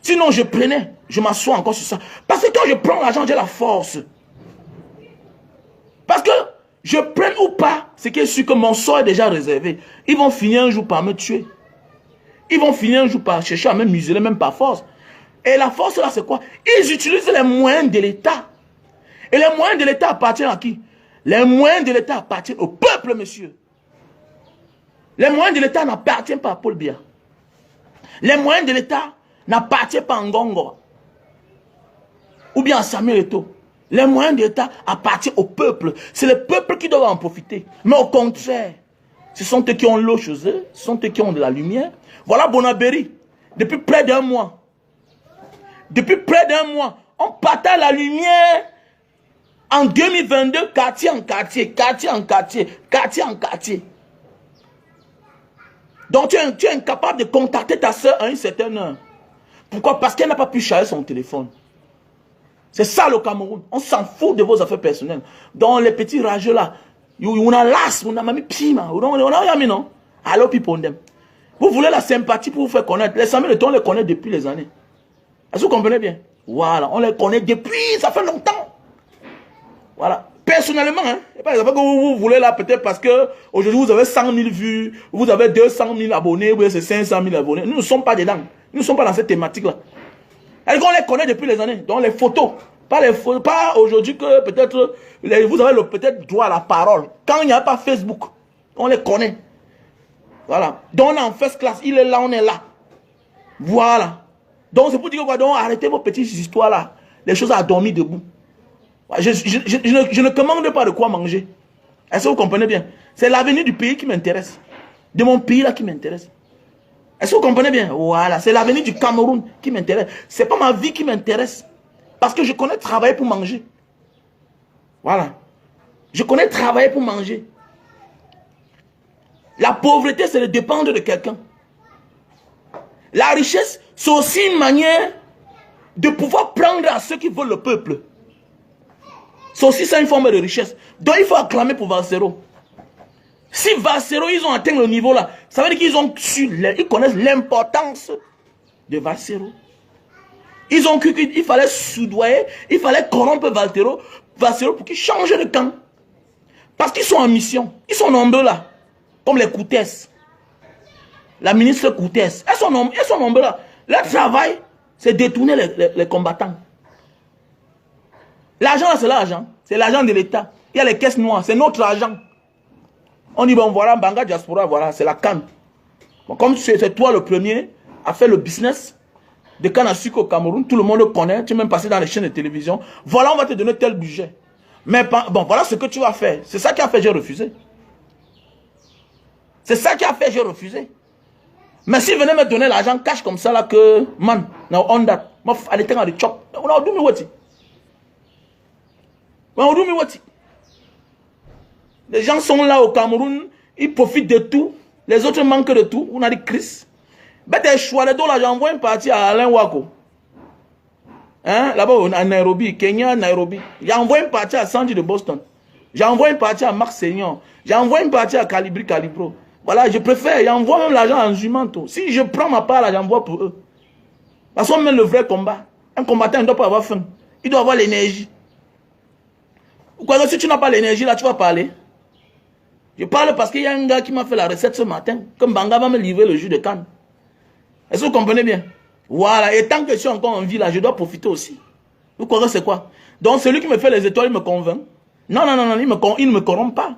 Sinon, je prenais. Je m'assois encore sur ça. Parce que quand je prends l'argent, j'ai la force. Parce que je prenne ou pas, c'est que je suis que mon sort est déjà réservé. Ils vont finir un jour par me tuer. Ils vont finir un jour par chercher à me museler, même par force. Et la force là, c'est quoi? Ils utilisent les moyens de l'État. Et les moyens de l'État appartiennent à qui? Les moyens de l'État appartiennent au peuple, monsieur. Les moyens de l'État n'appartiennent pas à Paul Biya. Les moyens de l'État n'appartiennent pas à Ngongo. Ou bien à Samuel Eto'o. Les moyens de l'État appartiennent au peuple. C'est le peuple qui doit en profiter. Mais au contraire, ce sont eux qui ont l'eau chez eux. Ce sont eux qui ont de la lumière. Voilà Bonaberi. Depuis près d'1 mois. Depuis près d'1 mois, on partage la lumière en 2022, quartier en quartier, quartier en quartier, quartier en quartier. Donc tu es incapable de contacter ta soeur à une certaine heure. Pourquoi? Parce qu'elle n'a pas pu charger son téléphone. C'est ça le Cameroun. On s'en fout de vos affaires personnelles. Dans les petits rageux là, on a l'as, on a mis pima, on a mis non. Alors puis pondem. Vous voulez la sympathie pour vous faire connaître. Les Samuel Eto'o, on les connaît depuis les années. Est-ce que vous comprenez bien? Voilà, on les connaît depuis, ça fait longtemps. Voilà. Personnellement, hein, c'est pas exemple que vous voulez là peut-être parce que aujourd'hui vous avez 100 000 vues, vous avez 200 000 abonnés, ou c'est 500 000 abonnés. Nous ne sommes pas dedans. Nous ne sommes pas dans cette thématique-là. On les connaît depuis les années. Donc les photos. Pas aujourd'hui que peut-être vous avez peut-être droit à la parole. Quand il n'y a pas Facebook, on les connaît. Voilà. Donc on est en first class. Il est là, on est là. Voilà. Donc c'est pour dire quoi? Donc arrêtez vos petites histoires là. Les choses à dormir debout. Je ne commande pas de quoi manger. Est-ce que vous comprenez bien? C'est l'avenir du pays qui m'intéresse. De mon pays là qui m'intéresse. Est-ce que vous comprenez bien? Voilà. C'est l'avenir du Cameroun qui m'intéresse. C'est pas ma vie qui m'intéresse. Parce que je connais travailler pour manger. Voilà. Je connais travailler pour manger. La pauvreté, c'est de dépendre de quelqu'un. La richesse, c'est aussi une manière de pouvoir prendre à ceux qui veulent le peuple. C'est aussi ça une forme de richesse. Donc il faut acclamer pour Valsero. Si Valsero, ils ont atteint le niveau là, ça veut dire qu'ils ont su, ils connaissent l'importance de Valsero. Ils ont cru qu'il fallait soudoyer, il fallait corrompre Valsero pour qu'ils changent de camp. Parce qu'ils sont en mission. Ils sont nombreux là. Comme les Koutès. La ministre Koutès. Elles sont nombreux là. Leur travail, c'est détourner les combattants. L'argent là, c'est l'argent. C'est l'argent de l'État. Il y a les caisses noires. C'est notre argent. On dit, bon voilà, Banga Diaspora, voilà, c'est la canne. Bon, comme c'est toi le premier à faire le business de canne à sucre au Cameroun, tout le monde connaît. Tu es même passé dans les chaînes de télévision. Voilà, on va te donner tel budget. Mais bon, voilà ce que tu vas faire. C'est ça qui a fait, j'ai refusé. C'est ça qui a fait, j'ai refusé. Mais s'il venait me donner l'argent cash comme ça, là, que, man, now on that, allez, t'es dans le chop. On a me what? Les gens sont là au Cameroun, ils profitent de tout. Les autres manquent de tout. On a dit Chris. Ben, t'es choix de là, j'envoie une partie à Alain Wako. Hein? Là-bas, à Nairobi, Kenya, Nairobi. J'envoie une partie à Sandy de Boston. J'envoie une partie à Marc Seignon. J'envoie une partie à Calibro. Voilà, je préfère, j'envoie même l'argent en jumanto. Si je prends ma part, là, j'envoie pour eux. Parce qu'on mène le vrai combat. Un combattant ne doit pas avoir faim. Il doit avoir l'énergie. Quoi, si tu n'as pas l'énergie, là, tu vas parler. Je parle parce qu'il y a un gars qui m'a fait la recette ce matin. Comme Banga va me livrer le jus de canne. Est-ce que vous comprenez bien? Voilà, et tant que je suis encore en vie, là, je dois profiter aussi. Vous croyez c'est quoi? Donc, celui qui me fait les étoiles, il me convainc. Non, il ne me corrompt pas.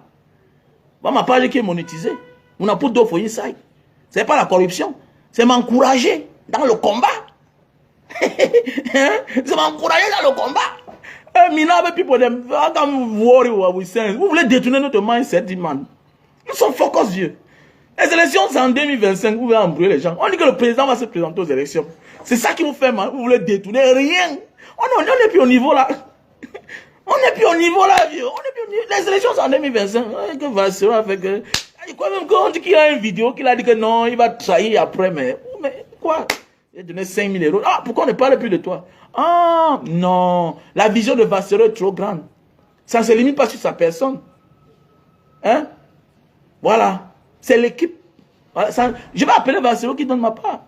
Bon, ma page qui est monétisée. On a pour d'autres ça. Ce n'est pas la corruption. C'est m'encourager dans le combat. C'est m'encourager dans le combat. Vous voulez détourner notre mindset, man. Nous sommes focus, vieux. Les élections, c'est en 2025. Vous voulez embrouiller les gens. On dit que le président va se présenter aux élections. C'est ça qui vous fait mal. Vous voulez détourner rien. On n'est plus au niveau là. On n'est plus au niveau là, vieux. Les élections, c'est en 2025. Que Valsero a fait que... On dit qu'il y a une vidéo qu'il a dit que non, il va trahir après, mais quoi? Il a donné 5 000 €. Ah, pourquoi on ne parle plus de toi? Ah, non. La vision de Valsero est trop grande. Ça ne se limite pas sur sa personne. Hein? Voilà. C'est l'équipe. Voilà, je vais appeler Valsero qui donne ma part.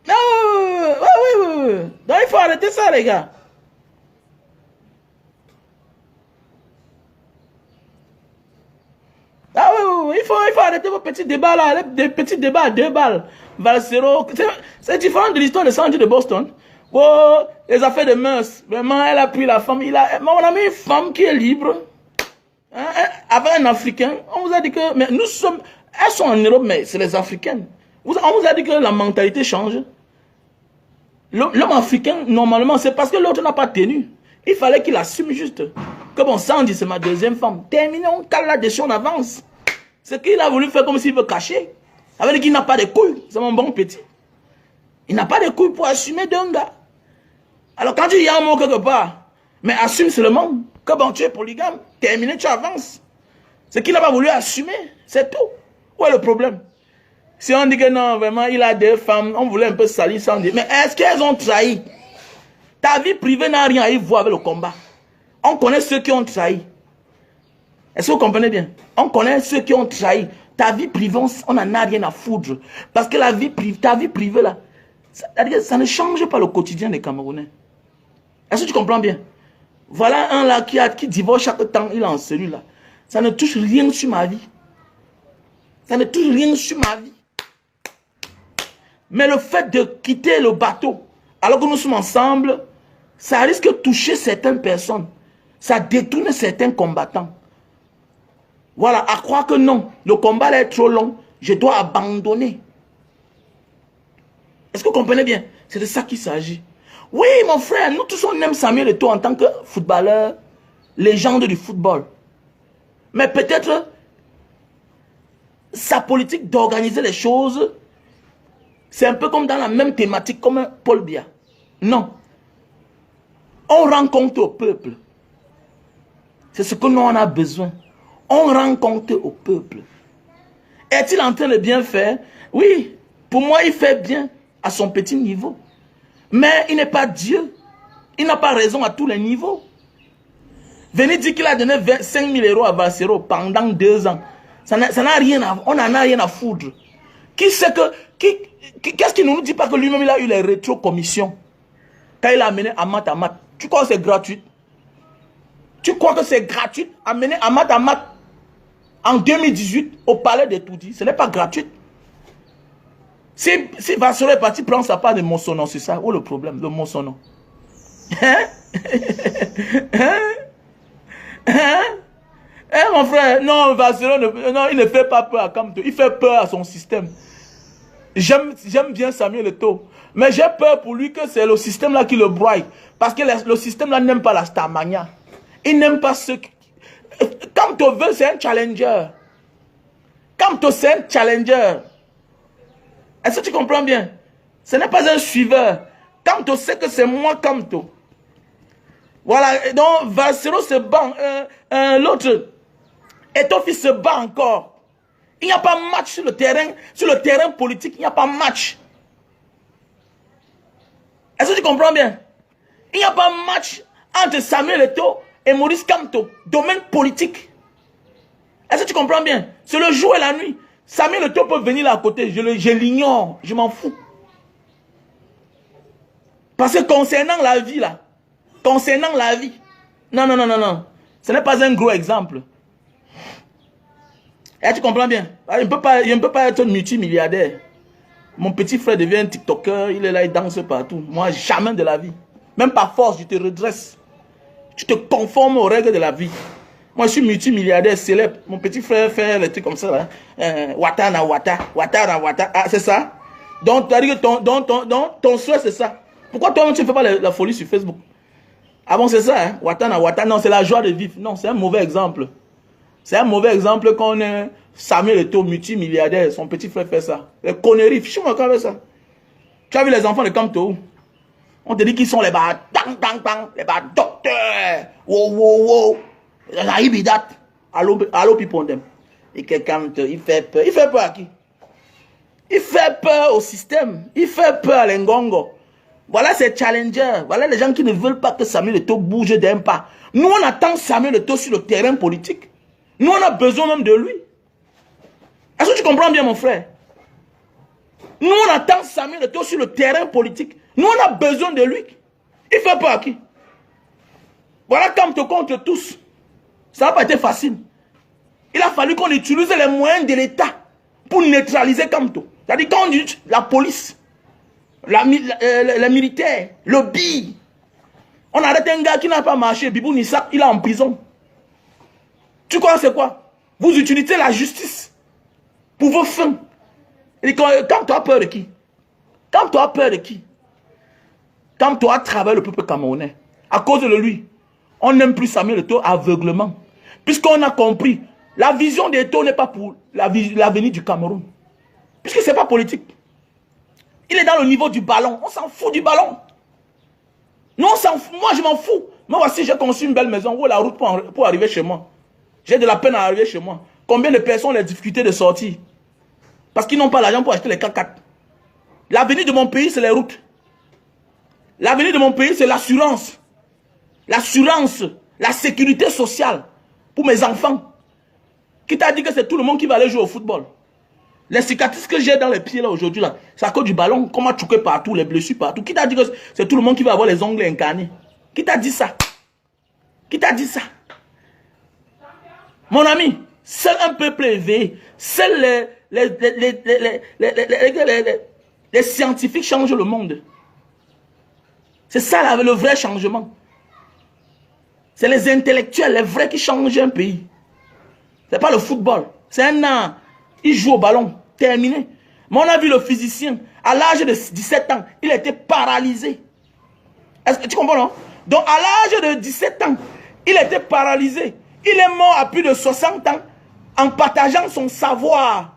Oui. Donc il faut arrêter ça, les gars. Ah oui, il faut arrêter vos petits débats là, des petits débats à 2 balles. Valsero, c'est différent de l'histoire de Sandy de Boston. Oh, les affaires de mœurs, vraiment, elle a pris la femme, on a mis une femme qui est libre, hein, avec un Africain. On vous a dit que, mais elles sont en Europe, mais c'est les Africaines. On vous a dit que la mentalité change. L'homme africain, normalement, c'est parce que l'autre n'a pas tenu. Il fallait qu'il assume juste. Que bon, Sandy, c'est ma deuxième femme. Terminé, on cale là-dessus, on avance. C'est qu'il a voulu faire comme s'il veut cacher. Ça veut dire qu'il n'a pas de couilles. C'est mon bon petit. Il n'a pas de couilles pour assumer d'un gars. Alors quand il y a un mot quelque part, mais assume seulement que bon, tu es polygame. Terminé, tu avances. C'est qu'il n'a pas voulu assumer. C'est tout. Où est le problème? Si on dit que non, vraiment, il a 2 femmes, on voulait un peu salir sans dire. Mais est-ce qu'elles ont trahi? Ta vie privée n'a rien à y voir avec le combat. On connaît ceux qui ont trahi. Est-ce que vous comprenez bien? On connaît ceux qui ont trahi. Ta vie privée, on n'en a rien à foutre. Parce que ta vie privée, là, ça ne change pas le quotidien des Camerounais. Est-ce que tu comprends bien? Voilà un là qui divorce chaque temps, il est en celui-là. Ça ne touche rien sur ma vie. Ça ne touche rien sur ma vie. Mais le fait de quitter le bateau, alors que nous sommes ensemble, ça risque de toucher certaines personnes. Ça détourne certains combattants. Voilà, à croire que non, le combat là est trop long, je dois abandonner. Est-ce que vous comprenez bien? C'est de ça qu'il s'agit. Oui, mon frère, nous tous on aime Samuel Eto'o en tant que footballeur, légende du football. Mais peut-être sa politique d'organiser les choses, c'est un peu comme dans la même thématique comme Paul Biya. Non. On rend compte au peuple. C'est ce que nous on a besoin. On rend compte au peuple. Est-il en train de bien faire? Oui, pour moi il fait bien à son petit niveau. Mais il n'est pas Dieu. Il n'a pas raison à tous les niveaux. Venez dire qu'il a donné 5 000 euros à Valsero pendant 2 ans. Ça n'a rien à, on n'en a rien à foutre. Qui sait que... Qu'est-ce qu'il ne nous dit pas que lui-même il a eu les rétro-commissions quand il a amené Amat. Tu crois que c'est gratuit? Tu crois que c'est gratuit amener Amat en 2018 au palais de Toudi? Ce n'est pas gratuit. Si Valsero est parti prendre sa part de Monsonon, c'est ça? Où le problème de Monsonon? Hein? Mon frère, non, Valsero, non, il ne fait pas peur à Kamto. Il fait peur à son système. J'aime bien Samuel Eto'o. Mais j'ai peur pour lui que c'est le système là qui le broie. Parce que le système là n'aime pas la starmania. Il n'aime pas ceux qui... Kamto veut, c'est un challenger. Kamto, c'est un challenger. Est-ce que tu comprends bien? Ce n'est pas un suiveur. Kamto sait que c'est moi Kamto. Voilà, donc Valsero se bat. L'autre, Eto'o se bat encore. Il n'y a pas match sur le terrain politique, il n'y a pas match. Est-ce que tu comprends bien? Il n'y a pas match entre Samuel Eto'o et Maurice Kamto, domaine politique. Est-ce que tu comprends bien? C'est le jour et la nuit. Samuel Eto'o peut venir là à côté, je l'ignore, je m'en fous. Parce que concernant la vie là, non, ce n'est pas un gros exemple. Et tu comprends bien? Il ne peut pas être multimilliardaire. Mon petit frère devient un TikToker, il est là, il danse partout. Moi, jamais de la vie. Même par force, je te redresse. Tu te conformes aux règles de la vie. Moi, je suis multimilliardaire célèbre. Mon petit frère fait les trucs comme ça. Là. Wata na wata. Ah, c'est ça? Donc, ton souhait, c'est ça. Pourquoi toi, tu ne fais pas la folie sur Facebook? Ah bon, c'est ça, hein? Wata na wata. Non, c'est la joie de vivre. Non, c'est un mauvais exemple. C'est un mauvais exemple qu'on est Samuel Eto'o, multimilliardaire. Son petit frère fait ça. Les conneries, fiche-moi quand même ça. Tu as vu les enfants de Kamto? On te dit qu'ils sont les bas, les bas docteurs. Wow. Allo people them. Et que Kamto, il fait peur. Il fait peur à qui? Il fait peur au système. Il fait peur à l'Ngongo. Voilà ces challengers. Voilà les gens qui ne veulent pas que Samuel Eto'o bouge d'un pas. Nous, on attend Samuel Eto'o sur le terrain politique. Nous, on a besoin même de lui. Est-ce que tu comprends bien, mon frère? Nous, on attend Samuel Eto'o sur le terrain politique. Nous, on a besoin de lui. Il fait peur à qui? Voilà Kamto contre tous. Ça n'a pas été facile. Il a fallu qu'on utilise les moyens de l'État pour neutraliser Kamto. C'est-à-dire quand on dit la police, les militaires, le BI. On arrête un gars qui n'a pas marché, Bibou Nissa, il est en prison. Tu crois c'est quoi? Vous utilisez la justice pour vos fins. Et quand tu as peur de qui? Quand tu as peur de qui? Quand tu as travaillé le peuple camerounais, à cause de lui, on n'aime plus Samuel Eto'o aveuglement. Puisqu'on a compris, la vision d'Eto'o n'est pas pour l'avenir du Cameroun. Puisque ce n'est pas politique. Il est dans le niveau du ballon. On s'en fout du ballon. Non, on s'en fout. Moi, je m'en fous. Moi, voici, j'ai conçu une belle maison. Où est la route pour arriver chez moi? J'ai de la peine à arriver chez moi. Combien de personnes ont les difficultés de sortir? Parce qu'ils n'ont pas l'argent pour acheter les 4x4. L'avenir de mon pays, c'est les routes. L'avenir de mon pays, c'est l'assurance. L'assurance, la sécurité sociale pour mes enfants. Qui t'a dit que c'est tout le monde qui va aller jouer au football? Les cicatrices que j'ai dans les pieds là aujourd'hui, là, c'est à cause du ballon, comment choquer partout, les blessures partout. Qui t'a dit que c'est tout le monde qui va avoir les ongles incarnés? Qui t'a dit ça? Qui t'a dit ça? Mon ami, seul un peuple éveillé, seuls les scientifiques changent le monde. C'est ça le vrai changement. C'est les intellectuels, les vrais qui changent un pays. C'est pas le football. C'est un an. Il joue au ballon. Terminé. Mais on a vu le physicien. À l'âge de 17 ans, il était paralysé. Est-ce que tu comprends, non? Donc, à l'âge de 17 ans, il était paralysé. Il est mort à plus de 60 ans en partageant son savoir.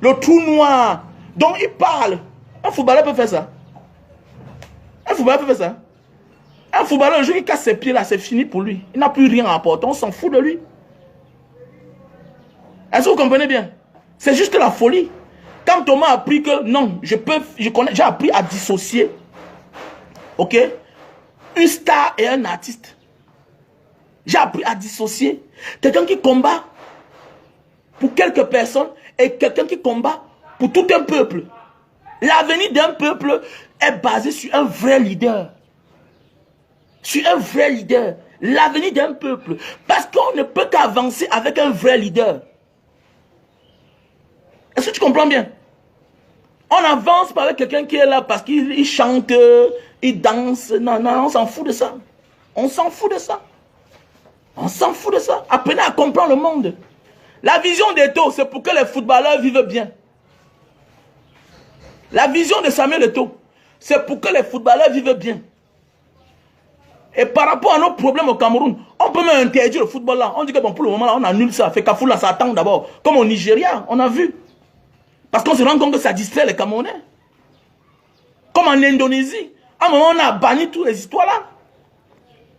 Le trou noir. Donc, il parle. Un footballeur peut faire ça. Un footballeur peut faire ça. Un footballeur, un jour, il casse ses pieds là, c'est fini pour lui. Il n'a plus rien à apporter. On s'en fout de lui. Est-ce que vous comprenez bien? C'est juste la folie. Quand Thomas a appris que non, j'ai appris à dissocier. Ok? Une star et un artiste. J'ai appris à dissocier. Quelqu'un qui combat pour quelques personnes et quelqu'un qui combat pour tout un peuple. L'avenir d'un peuple est basé sur un vrai leader. Sur un vrai leader. L'avenir d'un peuple. Parce qu'on ne peut qu'avancer avec un vrai leader. Est-ce que tu comprends bien? On avance pas avec quelqu'un qui est là parce qu'il chante, il danse. Non, non, on s'en fout de ça. On s'en fout de ça. On s'en fout de ça. Apprenez à comprendre le monde. La vision d'Eto'o, c'est pour que les footballeurs vivent bien. La vision de Samuel Eto'o, c'est pour que les footballeurs vivent bien. Et par rapport à nos problèmes au Cameroun, on peut même interdire le football là. On dit que bon, pour le moment là, on annule ça. Fait Kafou là, ça attend d'abord. Comme au Nigeria, on a vu. Parce qu'on se rend compte que ça distrait les Camerounais. Comme en Indonésie. À un moment, on a banni toutes les histoires là.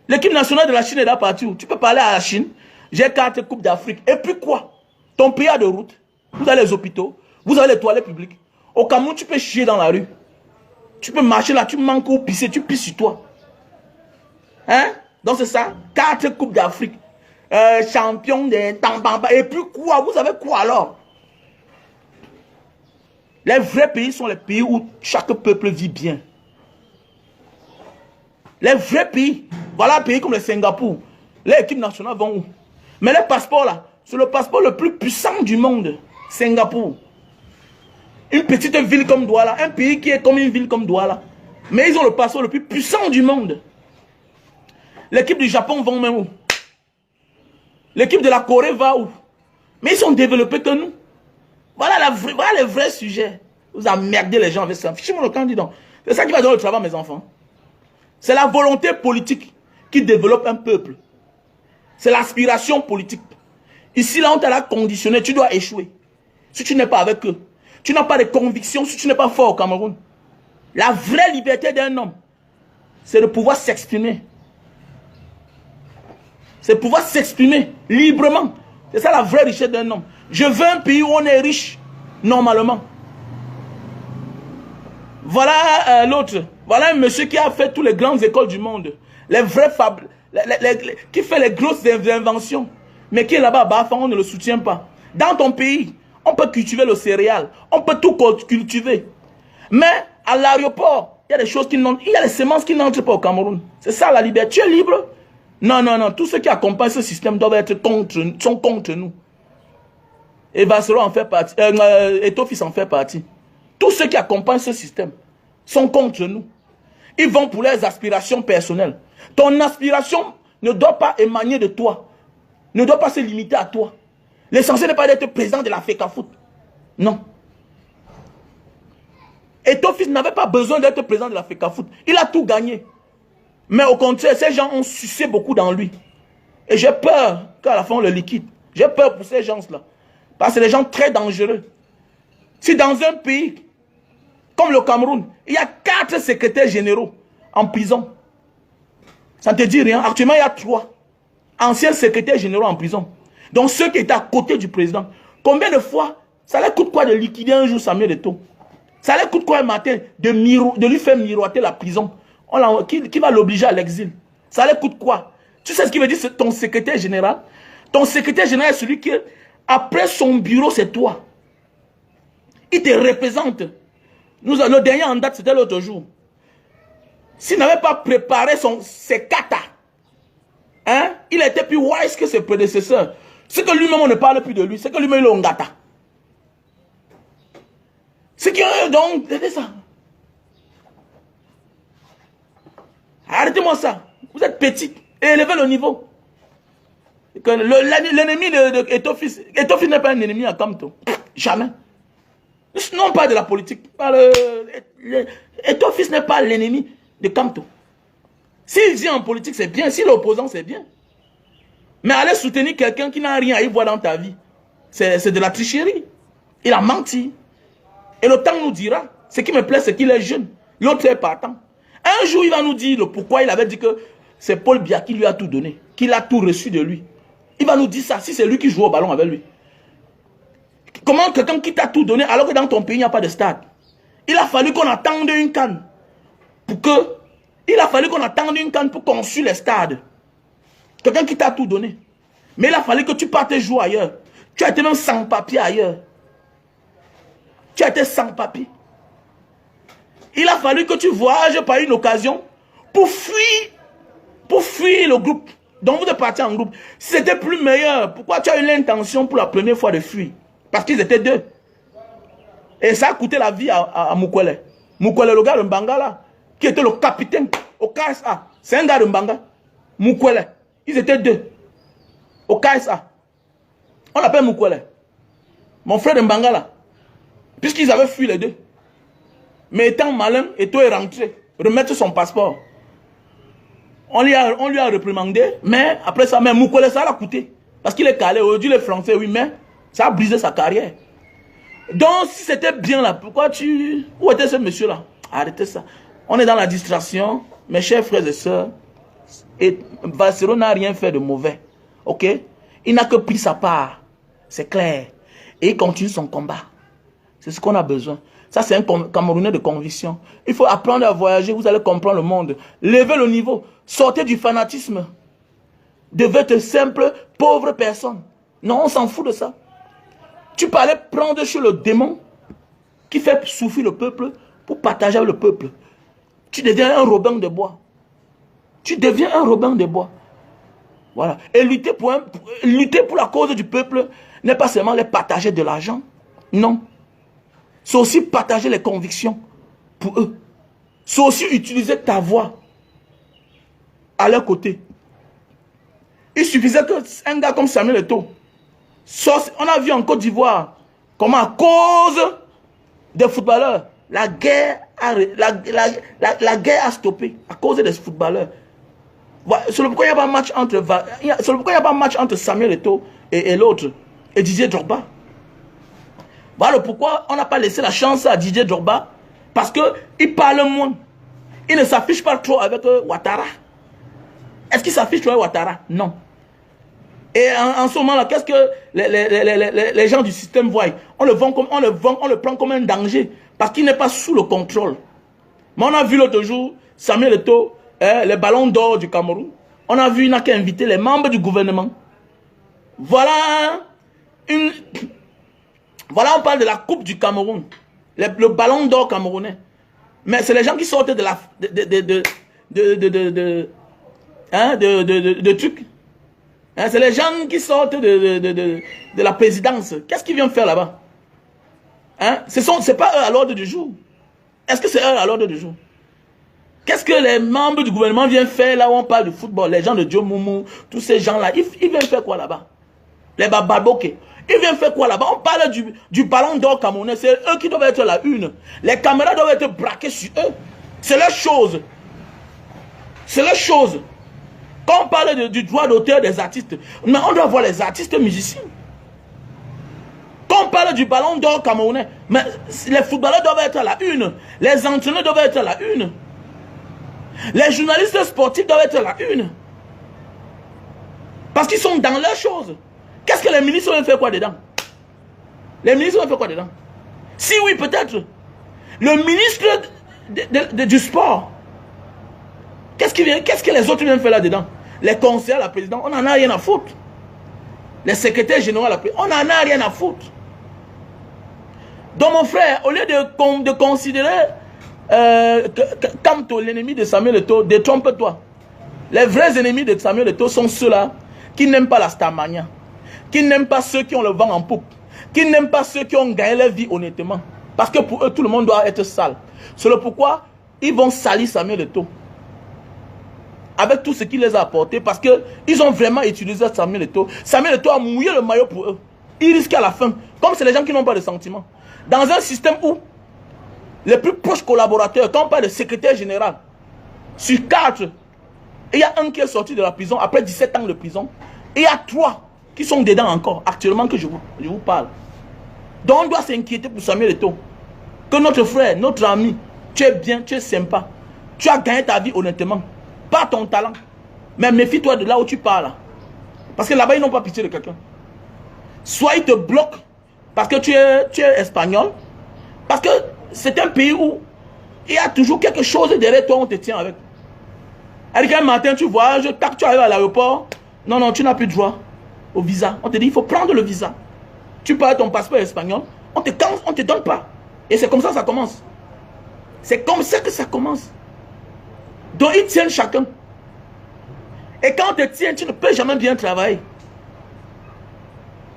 L'équipe nationale de la Chine est là partout. Tu peux parler à la Chine. J'ai 4 coupes d'Afrique. Et puis quoi? Ton pays a de route. Vous avez les hôpitaux. Vous avez les toilettes publiques. Au Cameroun, tu peux chier dans la rue. Tu peux marcher là, tu manques ou pisser, tu pisses sur toi. Hein? Donc c'est ça. 4 coupes d'Afrique. Champion de Tambamba. Et puis quoi? Vous avez quoi alors? Les vrais pays sont les pays où chaque peuple vit bien. Les vrais pays, voilà un pays comme le Singapour. Les équipes nationales vont où? Mais les passeports là, c'est le passeport le plus puissant du monde. Singapour. Une petite ville comme Douala, un pays qui est comme une ville comme Douala. Mais ils ont le passeport le plus puissant du monde. L'équipe du Japon va même où? L'équipe de la Corée va où? Mais ils sont développés que nous. Voilà les vrais sujets. Vous emmerdez les gens avec ça. Fichez-moi le candidat. C'est ça qui va donner le travail à mes enfants. C'est la volonté politique qui développe un peuple. C'est l'aspiration politique. Ici, là, on t'a conditionné, tu dois échouer. Si tu n'es pas avec eux. Tu n'as pas de conviction si tu n'es pas fort au Cameroun. La vraie liberté d'un homme, c'est de pouvoir s'exprimer. C'est pouvoir s'exprimer librement. C'est ça la vraie richesse d'un homme. Je veux un pays où on est riche, normalement. Voilà l'autre. Voilà un monsieur qui a fait toutes les grandes écoles du monde. Les vrais fables. Qui fait les grosses inventions. Mais qui est là-bas à Bafang, on ne le soutient pas. Dans ton pays, on peut cultiver le céréal. On peut tout cultiver. Mais à l'aéroport, il y a des choses qui n'entrent. Il y a des semences qui n'entrent pas au Cameroun. C'est ça la liberté. Tu es libre. Non, non, non. Tous ceux qui accompagnent ce système doivent être sont contre nous. Et Vassero en fait partie. Eto'o en fait partie. Tous ceux qui accompagnent ce système sont contre nous. Ils vont pour leurs aspirations personnelles. Ton aspiration ne doit pas émaner de toi. Ne doit pas se limiter à toi. L'essentiel n'est pas d'être président de la FECAFOOT. Non. Eto'o n'avait pas besoin d'être président de la FECAFOOT. Il a tout gagné. Mais au contraire, ces gens ont sucé beaucoup dans lui. Et j'ai peur qu'à la fin on le liquide. J'ai peur pour ces gens-là. Parce que c'est des gens très dangereux. Si dans un pays comme le Cameroun, il y a 4 secrétaires généraux en prison. Ça ne te dit rien. Actuellement, il y a 3 anciens secrétaires généraux en prison. Donc ceux qui étaient à côté du président. Combien de fois, ça leur coûte quoi de liquider un jour Samuel Eto'o? Ça leur coûte quoi un matin de lui faire miroiter la prison? Qui va l'obliger à l'exil? Ça leur coûte quoi? Tu sais ce qu'il veut dire ton secrétaire général? Ton secrétaire général est celui qui, après son bureau, c'est toi. Il te représente. Le dernier en date, c'était l'autre jour. S'il n'avait pas préparé ses katas, hein, il était plus wise que ses prédécesseurs. C'est que lui-même, on ne parle plus de lui. C'est que lui-même, il est un gata. C'est que, donc, c'est ça. Arrêtez-moi ça. Vous êtes petit. Et élevez le niveau. l'ennemi de Eto'o-Fils n'est pas un ennemi à Kamto. Jamais. Non pas de la politique. Eto'o-Fils n'est pas l'ennemi de Kamto. S'il vient en politique, c'est bien. S'il est opposant, c'est bien. Mais aller soutenir quelqu'un qui n'a rien à y voir dans ta vie, c'est de la tricherie. Il a menti. Et le temps nous dira. Ce qui me plaît, c'est qu'il est jeune. L'autre est partant. Un jour, il va nous dire le pourquoi il avait dit que c'est Paul Biya qui lui a tout donné, qu'il a tout reçu de lui. Il va nous dire ça, si c'est lui qui joue au ballon avec lui. Comment quelqu'un qui t'a tout donné alors que dans ton pays, il n'y a pas de stade? Il a fallu qu'on attende une canne pour que... Il a fallu qu'on attende une canne pour construire les stades. Quelqu'un qui t'a tout donné. Mais il a fallu que tu partes jouer ailleurs. Tu as été même sans papier ailleurs. Tu as été sans papier. Il a fallu que tu voyages par une occasion pour fuir le groupe. Donc vous êtes partis en groupe. Si c'était plus meilleur, pourquoi tu as eu l'intention pour la première fois de fuir? Parce qu'ils étaient deux. Et ça a coûté la vie à Mukwele. Mukwele, le gars de Mbanga là, qui était le capitaine au KSA. C'est un gars de Mbanga. Mukwele. Ils étaient deux. Au KSA. On l'appelle Mukwele. Mon frère de Mbanga là. Puisqu'ils avaient fui les deux. Mais étant malin, Eto'o est rentré. Remettre son passeport. On lui a réprimandé. Mais après ça, même Mukwele, ça l'a coûté. Parce qu'il est calé. Aujourd'hui, les Français, oui, mais ça a brisé sa carrière. Donc, si c'était bien là, pourquoi tu... Où était ce monsieur-là? Arrêtez ça. On est dans la distraction. Mes chers frères et sœurs, et Valsero n'a rien fait de mauvais. Ok? Il n'a que pris sa part. C'est clair. Et il continue son combat. C'est ce qu'on a besoin. Ça, c'est un Camerounais de conviction. Il faut apprendre à voyager. Vous allez comprendre le monde. Levez le niveau. Sortez du fanatisme. Devenez être simple, pauvre personne. Non, on s'en fout de ça. Tu peux aller prendre chez le démon qui fait souffrir le peuple pour partager avec le peuple. Tu deviens un Robin de bois. Tu deviens un Robin de bois. Voilà. Et lutter pour la cause du peuple n'est pas seulement les partager de l'argent. Non. C'est aussi partager les convictions pour eux. C'est aussi utiliser ta voix à leur côté. Il suffisait qu'un gars comme Samuel Eto'o, on a vu en Côte d'Ivoire comment à cause des footballeurs, la guerre a stoppé à cause des footballeurs. C'est pourquoi il n'y a pas de match entre Samuel Eto'o et l'autre, et Didier Drogba. Voilà pourquoi on n'a pas laissé la chance à Didier Drogba, parce qu'il parle moins. Il ne s'affiche pas trop avec Ouattara. Est-ce qu'il s'affiche trop avec Ouattara? Non. Et en ce moment-là, qu'est-ce que les gens du système voient? On le prend comme un danger, parce qu'il n'est pas sous le contrôle. Mais on a vu l'autre jour, Samuel Eto'o, les ballons d'or du Cameroun. On a vu, il n'a qu'à inviter les membres du gouvernement. Voilà Voilà, on parle de la Coupe du Cameroun. Le ballon d'or camerounais. Mais c'est les gens qui sortent de trucs. Hein, c'est les gens qui sortent de la présidence. Qu'est-ce qu'ils viennent faire là-bas? Hein? C'est pas eux à l'ordre du jour. Est-ce que c'est eux à l'ordre du jour? Qu'est-ce que les membres du gouvernement viennent faire là où on parle du football? Les gens de Dio Moumou, tous ces gens-là, ils viennent faire quoi là-bas? Les Bababoké. Ils viennent faire quoi là-bas? On parle du ballon d'or camerounais. C'est eux qui doivent être la une. Les caméras doivent être braquées sur eux. C'est leur chose. C'est leur chose. Quand on parle du droit d'auteur des artistes, mais on doit voir les artistes musiciens. Quand on parle du ballon d'or camerounais, mais les footballeurs doivent être à la une. Les entraîneurs doivent être à la une. Les journalistes sportifs doivent être à la une. Parce qu'ils sont dans leurs choses. Qu'est-ce que les ministres vont faire quoi dedans? Les ministres vont faire quoi dedans? Si oui, peut-être. Le ministre du sport, qu'est-ce que les autres viennent faire là-dedans? Les conseillers à la présidence, on n'en a rien à foutre. Les secrétaires généraux à la présidence, on n'en a rien à foutre. Donc mon frère, au lieu de considérer Kamto l'ennemi de Samuel Eto'o, détrompe-toi. Les vrais ennemis de Samuel Eto'o sont ceux-là qui n'aiment pas la Starmania, qui n'aiment pas ceux qui ont le vent en poupe, qui n'aiment pas ceux qui ont gagné leur vie honnêtement. Parce que pour eux, tout le monde doit être sale. C'est le pourquoi ils vont salir Samuel Eto'o. avec tout ce qu'il les a apporté, parce qu'ils ont vraiment utilisé Samuel Eto'o. Samuel Eto'o a mouillé le maillot pour eux. Ils risquent à la fin, comme c'est les gens qui n'ont pas de sentiments. Dans un système où les plus proches collaborateurs, quand on parle de secrétaire général, sur 4, il y a un qui est sorti de la prison après 17 ans de prison, et il y a 3 qui sont dedans encore, actuellement que je vous parle. Donc on doit s'inquiéter pour Samuel Eto'o. Que notre frère, notre ami, tu es bien, tu es sympa, tu as gagné ta vie honnêtement, pas ton talent. Mais méfie-toi de là où tu parles. Parce que là-bas, ils n'ont pas pitié de quelqu'un. Soit ils te bloquent parce que tu es espagnol, parce que c'est un pays où il y a toujours quelque chose derrière toi, on te tient avec. Alors qu'un matin, tu voyages, tac, tu arrives à l'aéroport, non, non, tu n'as plus de droit au visa. On te dit, il faut prendre le visa. Tu parles ton passeport espagnol, on te donne pas. Et c'est comme ça que ça commence. C'est comme ça que ça commence. Donc ils tiennent chacun. Et quand on te tient, tu ne peux jamais bien travailler.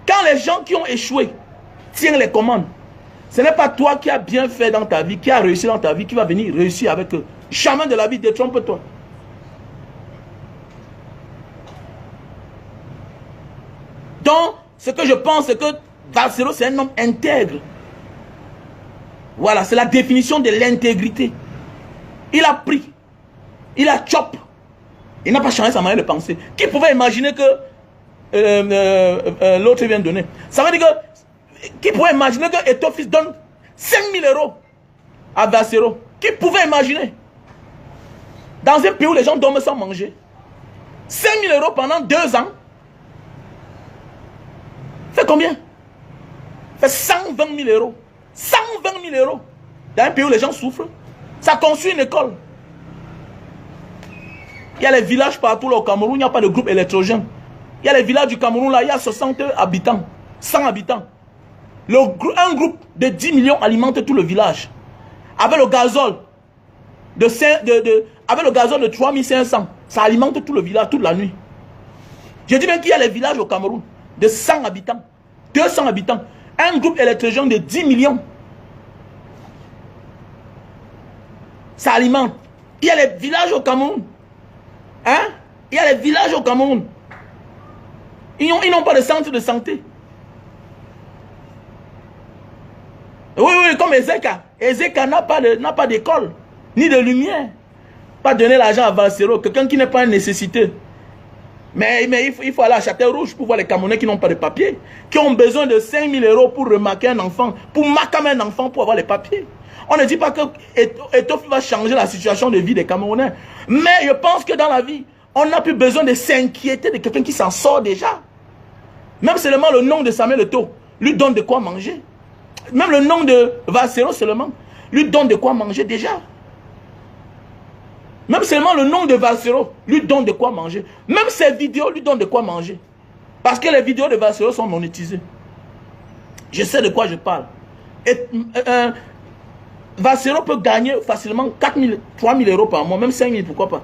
Quand les gens qui ont échoué tiennent les commandes, ce n'est pas toi qui as bien fait dans ta vie, qui a réussi dans ta vie, qui va venir réussir avec eux. Jamais de la vie, détrompe-toi. Donc, ce que je pense, c'est que Valsero, c'est un homme intègre. Voilà, c'est la définition de l'intégrité. Il a pris, il a chop. Il n'a pas changé sa manière de penser. Qui pouvait imaginer que l'autre vient de donner? Ça veut dire que, qui pouvait imaginer que Eto'o-Fils donne 5 000 € à Valsero? Qui pouvait imaginer? Dans un pays où les gens dorment sans manger. 5 000 € pendant 2 ans. Fait combien? Fait 120 000 €. 120 000 € dans un pays où les gens souffrent. Ça construit une école. Il y a les villages partout là, au Cameroun, il n'y a pas de groupe électrogène. Il y a les villages du Cameroun là, il y a 60 habitants, 100 habitants. Un groupe de 10 millions alimente tout le village. Avec le gazole avec le gazole de 3500, ça alimente tout le village toute la nuit. Je dis bien qu'il y a les villages au Cameroun de 100 habitants, 200 habitants. Un groupe électrogène de 10 millions. Ça alimente. Il y a les villages au Cameroun. Hein? Il y a les villages au Cameroun. Ils n'ont pas de centre de santé. Oui, oui, comme Ezeka. Ezeka n'a pas d'école, ni de lumière. Pas donner l'argent à Valsero, quelqu'un qui n'est pas une nécessité. Mais il faut aller à Château-Rouge pour voir les Camerounais qui n'ont pas de papier, qui ont besoin de 5 000 € pour remarquer un enfant, pour marquer un enfant pour avoir les papiers. On ne dit pas que Eto'o va changer la situation de vie des Camerounais. Mais je pense que dans la vie, on n'a plus besoin de s'inquiéter de quelqu'un qui s'en sort déjà. Même seulement le nom de Samuel Eto'o lui donne de quoi manger. Même le nom de Valsero seulement lui donne de quoi manger déjà. Même seulement le nom de Valsero lui donne de quoi manger. Même ses vidéos lui donnent de quoi manger. Parce que les vidéos de Valsero sont monétisées. Je sais de quoi je parle. Et Valsero peut gagner facilement 4 000, 3 000 € par mois, même 5 000, pourquoi pas.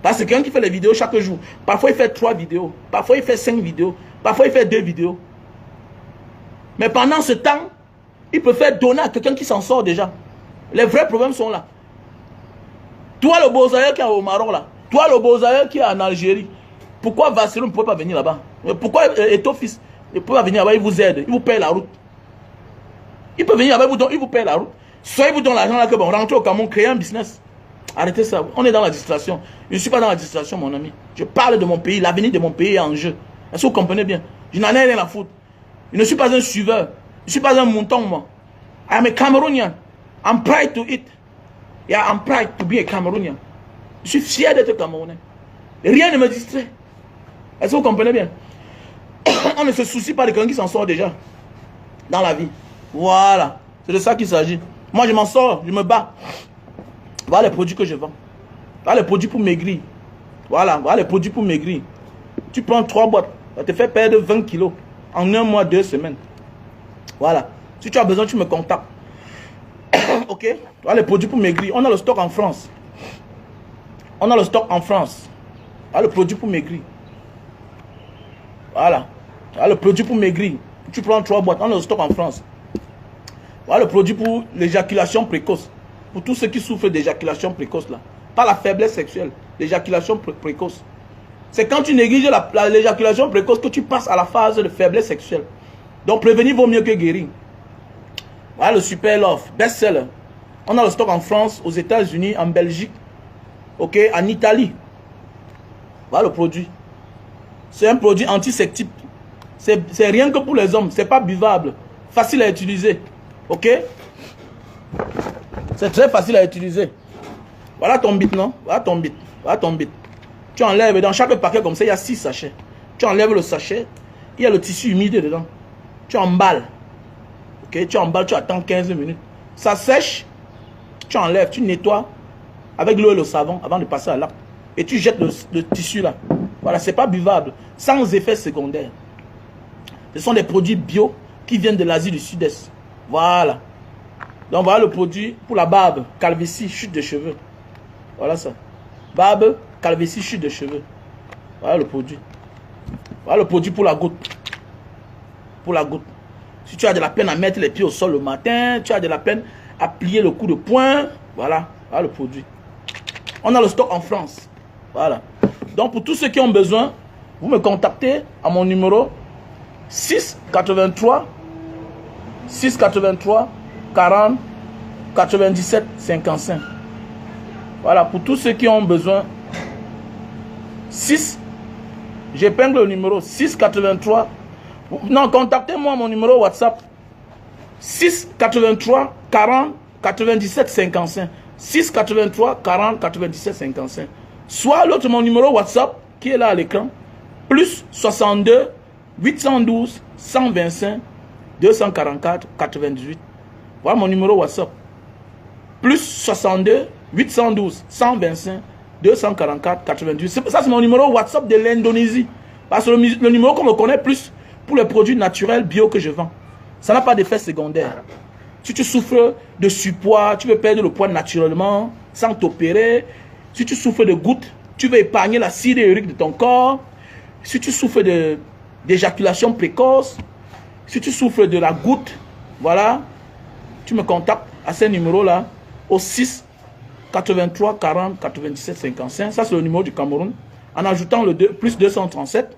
Parce que quelqu'un qui fait les vidéos chaque jour, parfois il fait 3 vidéos, parfois il fait 5 vidéos, parfois il fait 2 vidéos. Mais pendant ce temps, il peut faire donner à quelqu'un qui s'en sort déjà. Les vrais problèmes sont là. Toi le Bozaïeux qui est au Maroc là, toi le Bozaïeux qui est en Algérie, pourquoi Valsero ne peut pas venir là-bas? Pourquoi Eto'o-Fils ne peut pas venir là-bas? Il vous aide, il vous paye la route. Il peut venir là-bas, il vous paye la route. Soit il vous donne l'argent là que bon, rentrez au Cameroun, créez un business. Arrêtez ça. On est dans la distraction. Je ne suis pas dans la distraction, mon ami. Je parle de mon pays. L'avenir de mon pays est en jeu. Est-ce que vous comprenez bien? Je n'en ai rien à foutre. Je ne suis pas un suiveur. Je ne suis pas un mouton, moi. I am a Cameroonian. I'm proud to it. Yeah, I'm proud to be a Cameroonian. Je suis fier d'être Camerounais. Rien ne me distrait. Est-ce que vous comprenez bien? On ne se soucie pas de quelqu'un qui s'en sort déjà dans la vie. Voilà. C'est de ça qu'il s'agit. Moi, je m'en sors. Je me bats. Voilà les produits que je vends. Voilà les produits pour maigrir. Voilà les produits pour maigrir. Tu prends 3 boîtes. Ça te fait perdre 20 kilos en 1 mois, 2 semaines. Voilà. Si tu as besoin, tu me contactes. Ok? Voilà les produits pour maigrir. On a le stock en France. On a le stock en France. Voilà le produit pour maigrir. Voilà. Voilà le produit pour maigrir. Tu prends 3 boîtes. On a le stock en France. Voilà le produit pour l'éjaculation précoce. Pour tous ceux qui souffrent d'éjaculation précoce là. Pas la faiblesse sexuelle. l'éjaculation précoce. C'est quand tu négliges l'éjaculation précoce que tu passes à la phase de faiblesse sexuelle. Donc prévenir vaut mieux que guérir. Voilà le Super Love, best-seller. On a le stock en France, aux États-Unis, en Belgique, ok, en Italie. Voilà le produit. C'est un produit antiseptique. C'est rien que pour les hommes. C'est pas buvable. Facile à utiliser. Ok? C'est très facile à utiliser. Voilà ton bit, non? Voilà ton bit. Voilà ton bit. Tu enlèves, dans chaque paquet comme ça, il y a 6 sachets. Tu enlèves le sachet. Il y a le tissu humide dedans. Tu emballes. Ok? Tu emballes, tu attends 15 minutes. Ça sèche. Tu enlèves, tu nettoies avec l'eau et le savon avant de passer à l'acte. Et tu jettes le tissu là. Voilà, c'est pas buvable. Sans effet secondaire. Ce sont des produits bio qui viennent de l'Asie du Sud-Est. Voilà. Donc voilà le produit pour la barbe, calvitie, chute de cheveux. Voilà ça. Barbe, calvitie, chute de cheveux. Voilà le produit. Voilà le produit pour la goutte. Pour la goutte. Si tu as de la peine à mettre les pieds au sol le matin, tu as de la peine à plier le coup de poing, voilà. Voilà le produit. On a le stock en France. Voilà. Donc pour tous ceux qui ont besoin, vous me contactez à mon numéro 683 40 97 55. Voilà, pour tous ceux qui ont besoin. J'épingle le numéro 683. Non, contactez-moi à mon numéro WhatsApp 683 40 97 55. 683 40 97 55. Soit l'autre mon numéro WhatsApp qui est là à l'écran, plus 62 812 125 244 98. Voilà mon numéro WhatsApp. Plus 62 812 125 244 98. Ça c'est mon numéro WhatsApp de l'Indonésie. Parce que le numéro qu'on me connaît plus pour les produits naturels bio que je vends. Ça n'a pas d'effet secondaire. Si tu souffres de surpoids, tu veux perdre le poids naturellement, sans t'opérer. Si tu souffres de gouttes, tu veux épargner l'acide urique de ton corps. Si tu souffres d'éjaculation précoce, si tu souffres de la goutte, voilà, tu me contactes à ce numéro-là, au 6 83 40 97 55. Ça, c'est le numéro du Cameroun. En ajoutant le plus 237.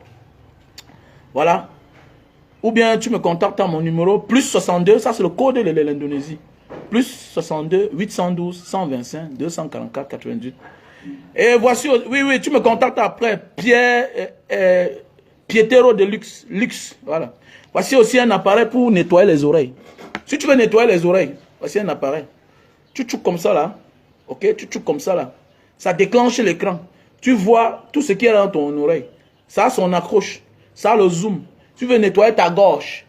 Voilà. Ou bien tu me contactes à mon numéro plus 62, ça c'est le code de l'Indonésie. Plus 62 812 125 244 88. Et voici, oui, tu me contactes après, Pietero de luxe, voilà. Voici aussi un appareil pour nettoyer les oreilles. Si tu veux nettoyer les oreilles, voici un appareil. Tu touches comme ça là, ok, tu touches comme ça là. Ça déclenche l'écran. Tu vois tout ce qui est dans ton oreille. Ça a son accroche, ça a le zoom. Tu veux nettoyer ta gorge.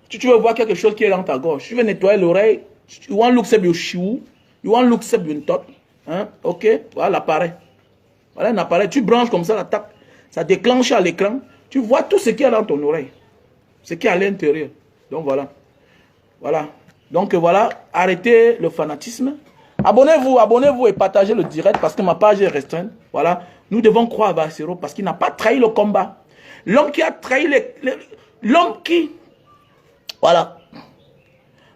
Tu veux voir quelque chose qui est dans ta gorge. Tu veux nettoyer l'oreille. You want to look your shoe. You want to look your top. Hein? Ok. Voilà l'appareil. Voilà un appareil. Tu branches comme ça la tape. Ça déclenche à l'écran. Tu vois tout ce qui est dans ton oreille. Ce qui est à l'intérieur. Donc voilà. Voilà. Donc voilà. Arrêtez le fanatisme. Abonnez-vous et partagez le direct parce que ma page est restreinte. Voilà. Nous devons croire à Bassero parce qu'il n'a pas trahi le combat. L'homme qui a trahi l'homme qui... Voilà.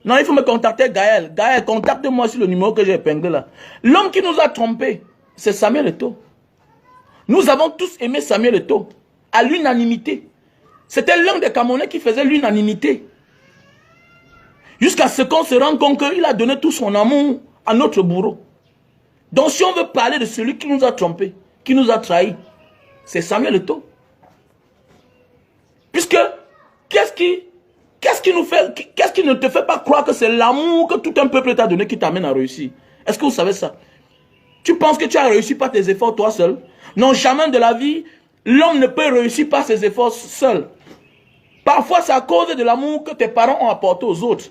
Non, il faut me contacter Gaël. Gaël, contacte-moi sur le numéro que j'ai épinglé là. L'homme qui nous a trompés, c'est Samuel Eto'o. Nous avons tous aimé Samuel Eto'o. À l'unanimité. C'était l'un des Camerounais qui faisait l'unanimité. Jusqu'à ce qu'on se rende compte qu'il a donné tout son amour à notre bourreau. Donc si on veut parler de celui qui nous a trompés, qui nous a trahis, c'est Samuel Eto'o. Puisque, qu'est-ce qui ne te fait pas croire que c'est l'amour que tout un peuple t'a donné qui t'amène à réussir? Est-ce que vous savez ça? Tu penses que tu as réussi par tes efforts toi seul? Non, jamais de la vie, l'homme ne peut réussir par ses efforts seul. Parfois, c'est à cause de l'amour que tes parents ont apporté aux autres.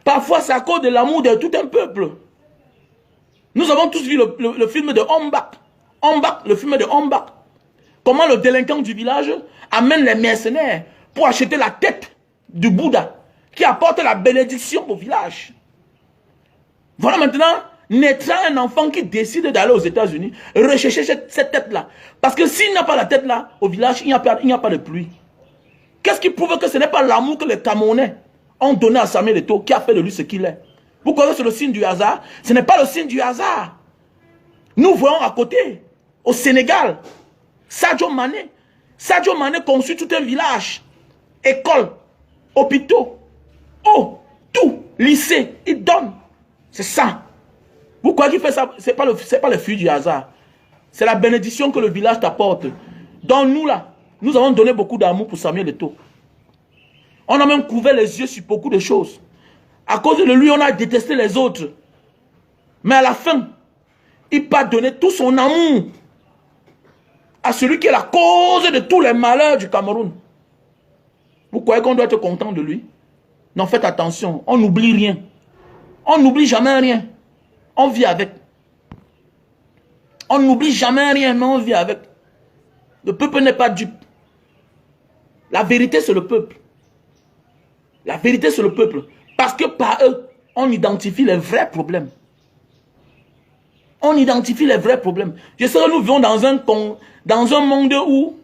Parfois, c'est à cause de l'amour de tout un peuple. Nous avons tous vu le film de Hombak. Le film de Hombak. Comment le délinquant du village amène les mercenaires pour acheter la tête du Bouddha qui apporte la bénédiction au village. Voilà maintenant, naîtra un enfant qui décide d'aller aux États-Unis rechercher cette tête-là. Parce que s'il n'y a pas la tête-là, au village, il n'y a pas de pluie. Qu'est-ce qui prouve que ce n'est pas l'amour que les Camerounais ont donné à Samuel Eto'o qui a fait de lui ce qu'il est? Vous connaissez le signe du hasard? Ce n'est pas le signe du hasard. Nous voyons à côté. Au Sénégal, Sadio Mané construit tout un village, école, hôpitaux, eau, tout, lycée, il donne. C'est ça. Vous croyez qu'il fait ça? C'est pas le fruit du hasard. C'est la bénédiction que le village t'apporte. Donc nous là, nous avons donné beaucoup d'amour pour Samuel Eto'o. On a même couvert les yeux sur beaucoup de choses. À cause de lui, on a détesté les autres. Mais à la fin, il peut donner tout son amour à celui qui est la cause de tous les malheurs du Cameroun. Vous croyez qu'on doit être content de lui? Non, faites attention, on n'oublie rien. On n'oublie jamais rien. On vit avec. On n'oublie jamais rien, mais on vit avec. Le peuple n'est pas dupe. La vérité, c'est le peuple. La vérité, c'est le peuple. Parce que par eux, on identifie les vrais problèmes. On identifie les vrais problèmes. Je sais que nous vivons dans un monde où,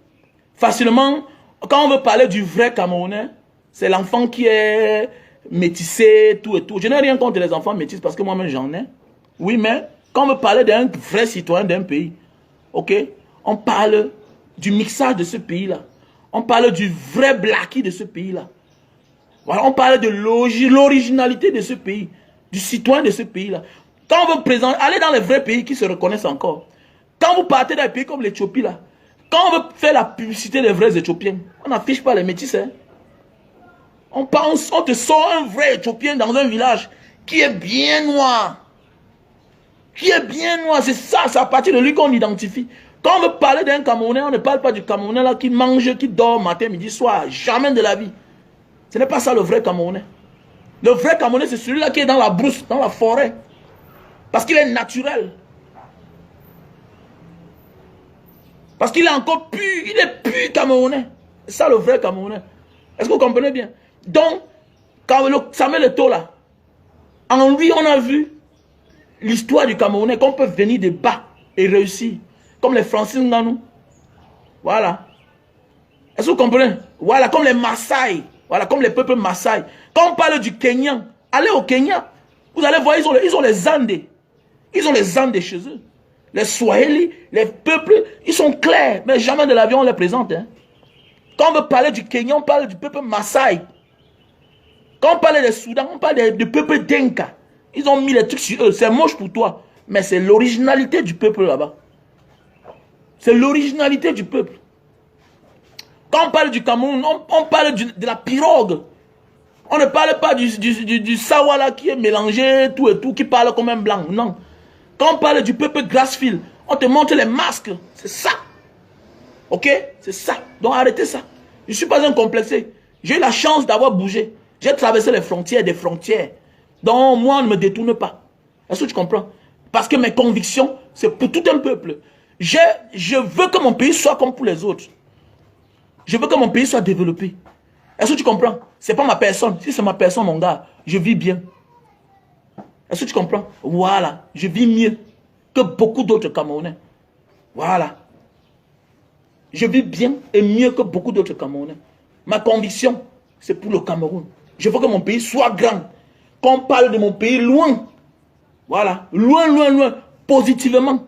facilement, quand on veut parler du vrai Camerounais, c'est l'enfant qui est métissé, tout et tout. Je n'ai rien contre les enfants métis parce que moi-même j'en ai. Oui, mais quand on veut parler d'un vrai citoyen d'un pays, ok, on parle du mixage de ce pays-là. On parle du vrai blackie de ce pays-là. Voilà, on parle de l'originalité de ce pays, du citoyen de ce pays-là. Quand on veut présenter, allez dans les vrais pays qui se reconnaissent encore. Quand vous partez d'un pays comme l'Éthiopie, là, quand on veut faire la publicité des vrais Éthiopiens, on n'affiche pas les métis. Hein. On te sort un vrai Éthiopien dans un village qui est bien noir. Qui est bien noir. C'est ça, c'est à partir de lui qu'on identifie. Quand on veut parler d'un Camerounais, on ne parle pas du Camerounais là qui mange, qui dort matin, midi, soir. Jamais de la vie. Ce n'est pas ça le vrai Camerounais. Le vrai Camerounais, c'est celui-là qui est dans la brousse, dans la forêt. Parce qu'il est naturel. Parce qu'il est encore pur. Il est pur Camerounais. C'est ça le vrai Camerounais. Est-ce que vous comprenez bien? Donc, quand Samuel Eto'o là, en lui, on a vu l'histoire du Camerounais, qu'on peut venir de bas et réussir. Comme les Francis Ngannou. Voilà. Est-ce que vous comprenez? Voilà, comme les Maasai. Voilà, comme les peuples Maasai. Quand on parle du Kenyan, allez au Kenya. Vous allez voir, ils ont les Andes. Ils ont les Andes chez eux. Les Swahili, les peuples, ils sont clairs. Mais jamais de l'avion on les présente. Hein. Quand on veut parler du Kenya, on parle du peuple Maasai. Quand on parle des Soudan, on parle du peuple Denka. Ils ont mis les trucs sur eux. C'est moche pour toi. Mais c'est l'originalité du peuple là-bas. C'est l'originalité du peuple. Quand on parle du Cameroun, on parle de la pirogue. On ne parle pas du Sawala qui est mélangé, tout et tout, qui parle comme un blanc. Non. Quand on parle du peuple Grassfield, on te montre les masques. C'est ça. Ok? C'est ça. Donc arrêtez ça. Je ne suis pas un complexé. J'ai eu la chance d'avoir bougé. J'ai traversé les frontières des frontières. Donc moi, on ne me détourne pas. Est-ce que tu comprends? Parce que mes convictions, c'est pour tout un peuple. Je veux que mon pays soit comme pour les autres. Je veux que mon pays soit développé. Est-ce que tu comprends? Ce n'est pas ma personne. Si c'est ma personne, mon gars, je vis bien. Est-ce que tu comprends? Voilà. Je vis mieux que beaucoup d'autres Camerounais. Voilà. Je vis bien et mieux que beaucoup d'autres Camerounais. Ma conviction, c'est pour le Cameroun. Je veux que mon pays soit grand. Qu'on parle de mon pays loin. Voilà. Loin, loin, loin. Positivement.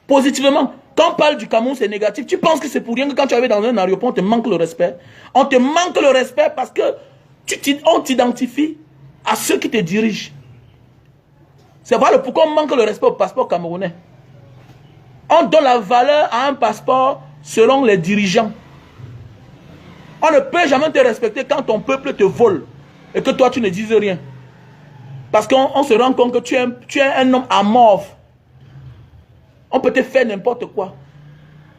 Positivement. Quand on parle du Cameroun, c'est négatif. Tu penses que c'est pour rien que quand tu arrives dans un aéroport, on te manque le respect. On te manque le respect parce que on t'identifie à ceux qui te dirigent. C'est voilà pourquoi on manque le respect au passeport camerounais. On donne la valeur à un passeport selon les dirigeants. On ne peut jamais te respecter quand ton peuple te vole et que toi tu ne dises rien. Parce qu'on se rend compte que tu es un homme amorphe. On peut te faire n'importe quoi.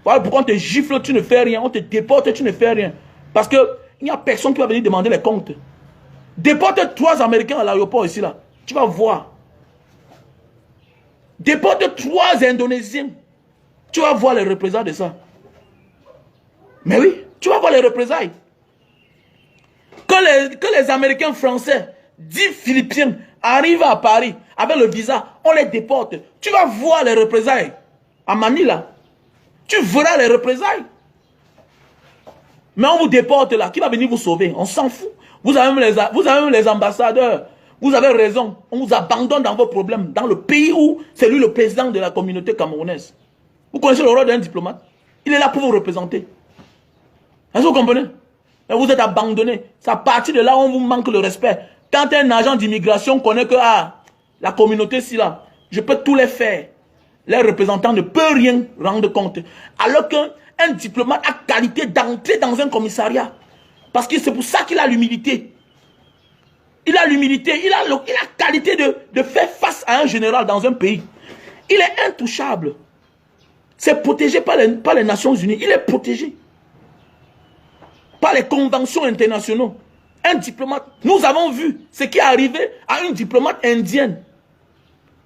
Voilà pourquoi on te gifle, tu ne fais rien. On te déporte, tu ne fais rien. Parce qu'il n'y a personne qui va venir demander les comptes. Déporte 3 Américains à l'aéroport ici, là. Tu vas voir. Déporte 3 Indonésiens. Tu vas voir les représailles de ça. Mais oui, tu vas voir les représailles. Que les Américains français, 10 Philippiens, arrivent à Paris avec le visa, on les déporte. Tu vas voir les représailles. À Manila. Tu verras les représailles. Mais on vous déporte là. Qui va venir vous sauver? On s'en fout. Vous avez même les ambassadeurs. Vous avez raison. On vous abandonne dans vos problèmes. Dans le pays où c'est lui le président de la communauté camerounaise. Vous connaissez le rôle d'un diplomate? Il est là pour vous représenter. Est-ce que vous comprenez? Et vous êtes abandonné. C'est à partir de là où on vous manque le respect. Quand un agent d'immigration connaît que la communauté si là, je peux tout les faire. Les représentants ne peuvent rien rendre compte. Alors qu'un diplomate a qualité d'entrer dans un commissariat. Parce que c'est pour ça qu'il a l'humilité. Il a l'humilité, il a qualité de faire face à un général dans un pays. Il est intouchable. C'est protégé par les Nations Unies. Il est protégé par les conventions internationales. Un diplomate, nous avons vu ce qui est arrivé à une diplomate indienne.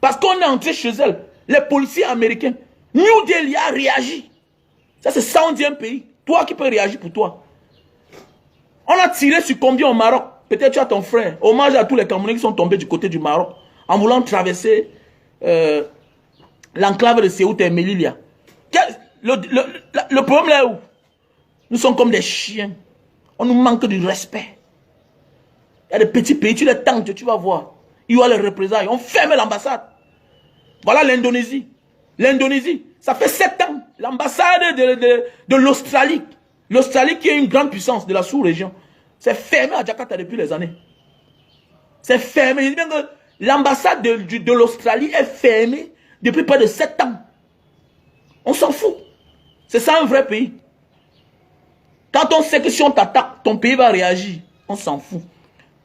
Parce qu'on est entré chez elle. Les policiers américains. New Delhi a réagi. Ça, c'est 110e pays. Toi qui peux réagir pour toi. On a tiré sur combien au Maroc? Peut-être tu as ton frère. Hommage à tous les Camerounais qui sont tombés du côté du Maroc. En voulant traverser l'enclave de Ceuta et Melilla. Le problème là où nous sommes comme des chiens. On nous manque du respect. Il y a des petits pays, tu les tentes, tu vas voir. Il y aura les représailles. On ferme l'ambassade. Voilà l'Indonésie. L'Indonésie, ça fait 7 ans. L'ambassade de l'Australie. L'Australie qui est une grande puissance de la sous-région. C'est fermé à Jakarta depuis les années. C'est fermé. L'ambassade de l'Australie est fermée depuis près de 7 ans. On s'en fout. C'est ça un vrai pays. Quand on sait que si on t'attaque, ton pays va réagir. On s'en fout.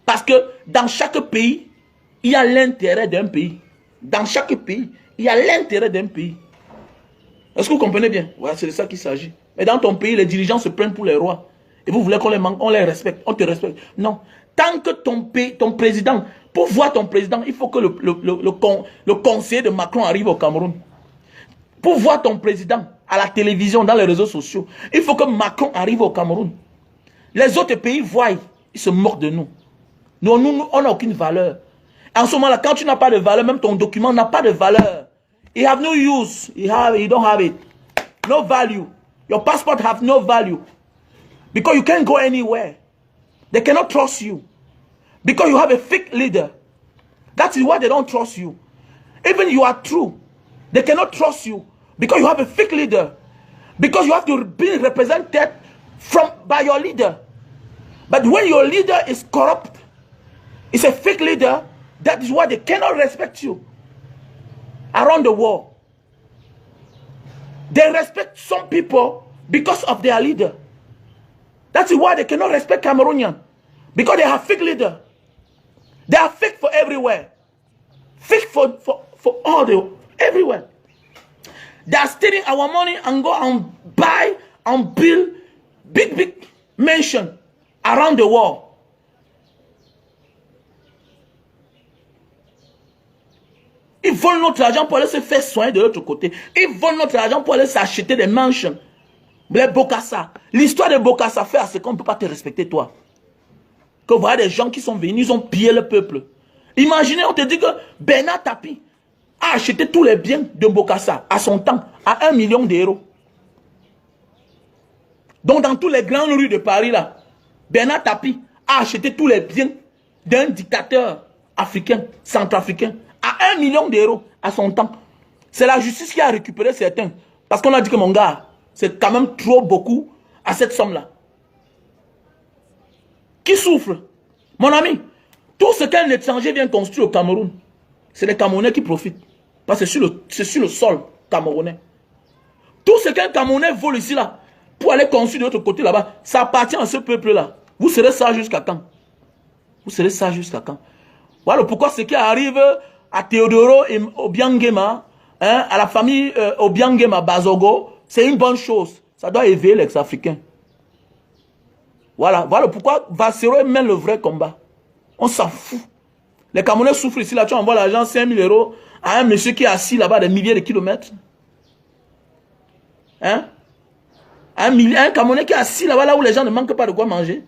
Parce que dans chaque pays, il y a l'intérêt d'un pays. Dans chaque pays, il y a l'intérêt d'un pays. Est-ce que vous comprenez bien? Ouais, c'est de ça qu'il s'agit. Mais dans ton pays, les dirigeants se prennent pour les rois. Et vous voulez qu'on les manque, on les respecte, on te respecte. Non. Tant que ton président, pour voir ton président, il faut que le conseiller de Macron arrive au Cameroun. Pour voir ton président à la télévision, dans les réseaux sociaux, il faut que Macron arrive au Cameroun. Les autres pays voient, ils se moquent de nous. Nous, on n'a aucune valeur. En ce moment-là, quand tu n'as pas de valeur, même ton document n'a pas de valeur. It have no use. You don't have it. No value. Your passport have no value. Because you can't go anywhere. They cannot trust you. Because you have a fake leader. That is why they don't trust you. Even you are true. They cannot trust you. Because you have a fake leader. Because you have to be represented by your leader. But when your leader is corrupt, it's a fake leader, that is why they cannot respect you. Around the world. They respect some people because of their leader. That is why they cannot respect Cameroonian. Because they have fake leader. They are fake for everywhere. Fake for everywhere. They are stealing our money and go and buy and build big mansion around the world. Ils volent notre argent pour aller se faire soigner de l'autre côté. Ils volent notre argent pour aller s'acheter des mansions. Les Bokassa. L'histoire de Bokassa fait à ce qu'on ne peut pas te respecter, toi. Que vous voyez des gens qui sont venus, ils ont pillé le peuple. Imaginez, on te dit que Bernard Tapie a acheté tous les biens de Bokassa à son temps, à 1 million d'euros. Donc dans toutes les grandes rues de Paris, là, Bernard Tapie a acheté tous les biens d'un dictateur africain, centrafricain, à 1 million d'euros à son temps. C'est la justice qui a récupéré certains. Parce qu'on a dit que mon gars, c'est quand même trop beaucoup à cette somme-là. Qui souffre? Mon ami, tout ce qu'un étranger vient construire au Cameroun, c'est les Camerounais qui profitent. Parce que c'est sur le sol camerounais. Tout ce qu'un Camerounais vole ici, là, pour aller construire de l'autre côté là-bas, ça appartient à ce peuple-là. Vous serez ça jusqu'à quand? Vous serez ça jusqu'à quand? Voilà pourquoi ce qui arrive à Théodoro et Obiangema, hein, à la famille Obiangema Bazogo, c'est une bonne chose. Ça doit éveiller les Africains. Voilà pourquoi Vassero mène le vrai combat. On s'en fout. Les Camerounais souffrent ici, là, tu envoies l'argent 5 000 euros à un monsieur qui est assis là-bas des milliers de kilomètres. Hein? Un Camerounais qui est assis là-bas, là où les gens ne manquent pas de quoi manger.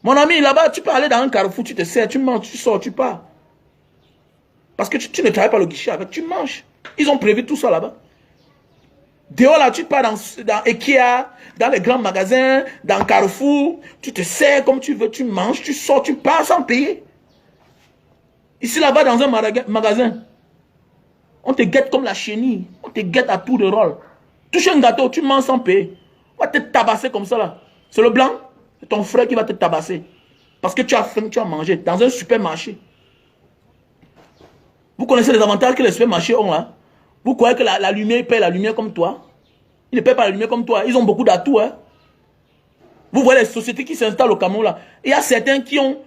Mon ami, là-bas, tu peux aller dans un carrefour, tu te sers, tu manges, tu sors, tu pars. Parce que tu ne travailles pas le guichet avec, tu manges. Ils ont prévu tout ça là-bas. Dehors là, tu pars dans Ikea, dans les grands magasins, dans Carrefour, tu te sers comme tu veux, tu manges, tu sors, tu pars sans payer. Ici, là-bas, dans un magasin, on te guette comme la chenille. On te guette à tour de rôle. Touche un gâteau, tu manges sans payer. On va te tabasser comme ça, là. C'est le blanc, c'est ton frère qui va te tabasser. Parce que tu as faim, tu as mangé dans un supermarché. Vous connaissez les avantages que les supermarchés ont, là? Vous croyez que la lumière, ils paient la lumière comme toi? Ils ne paient pas la lumière comme toi. Ils ont beaucoup d'atouts, hein? Vous voyez les sociétés qui s'installent au Cameroun, là. Il y a certains qui ont,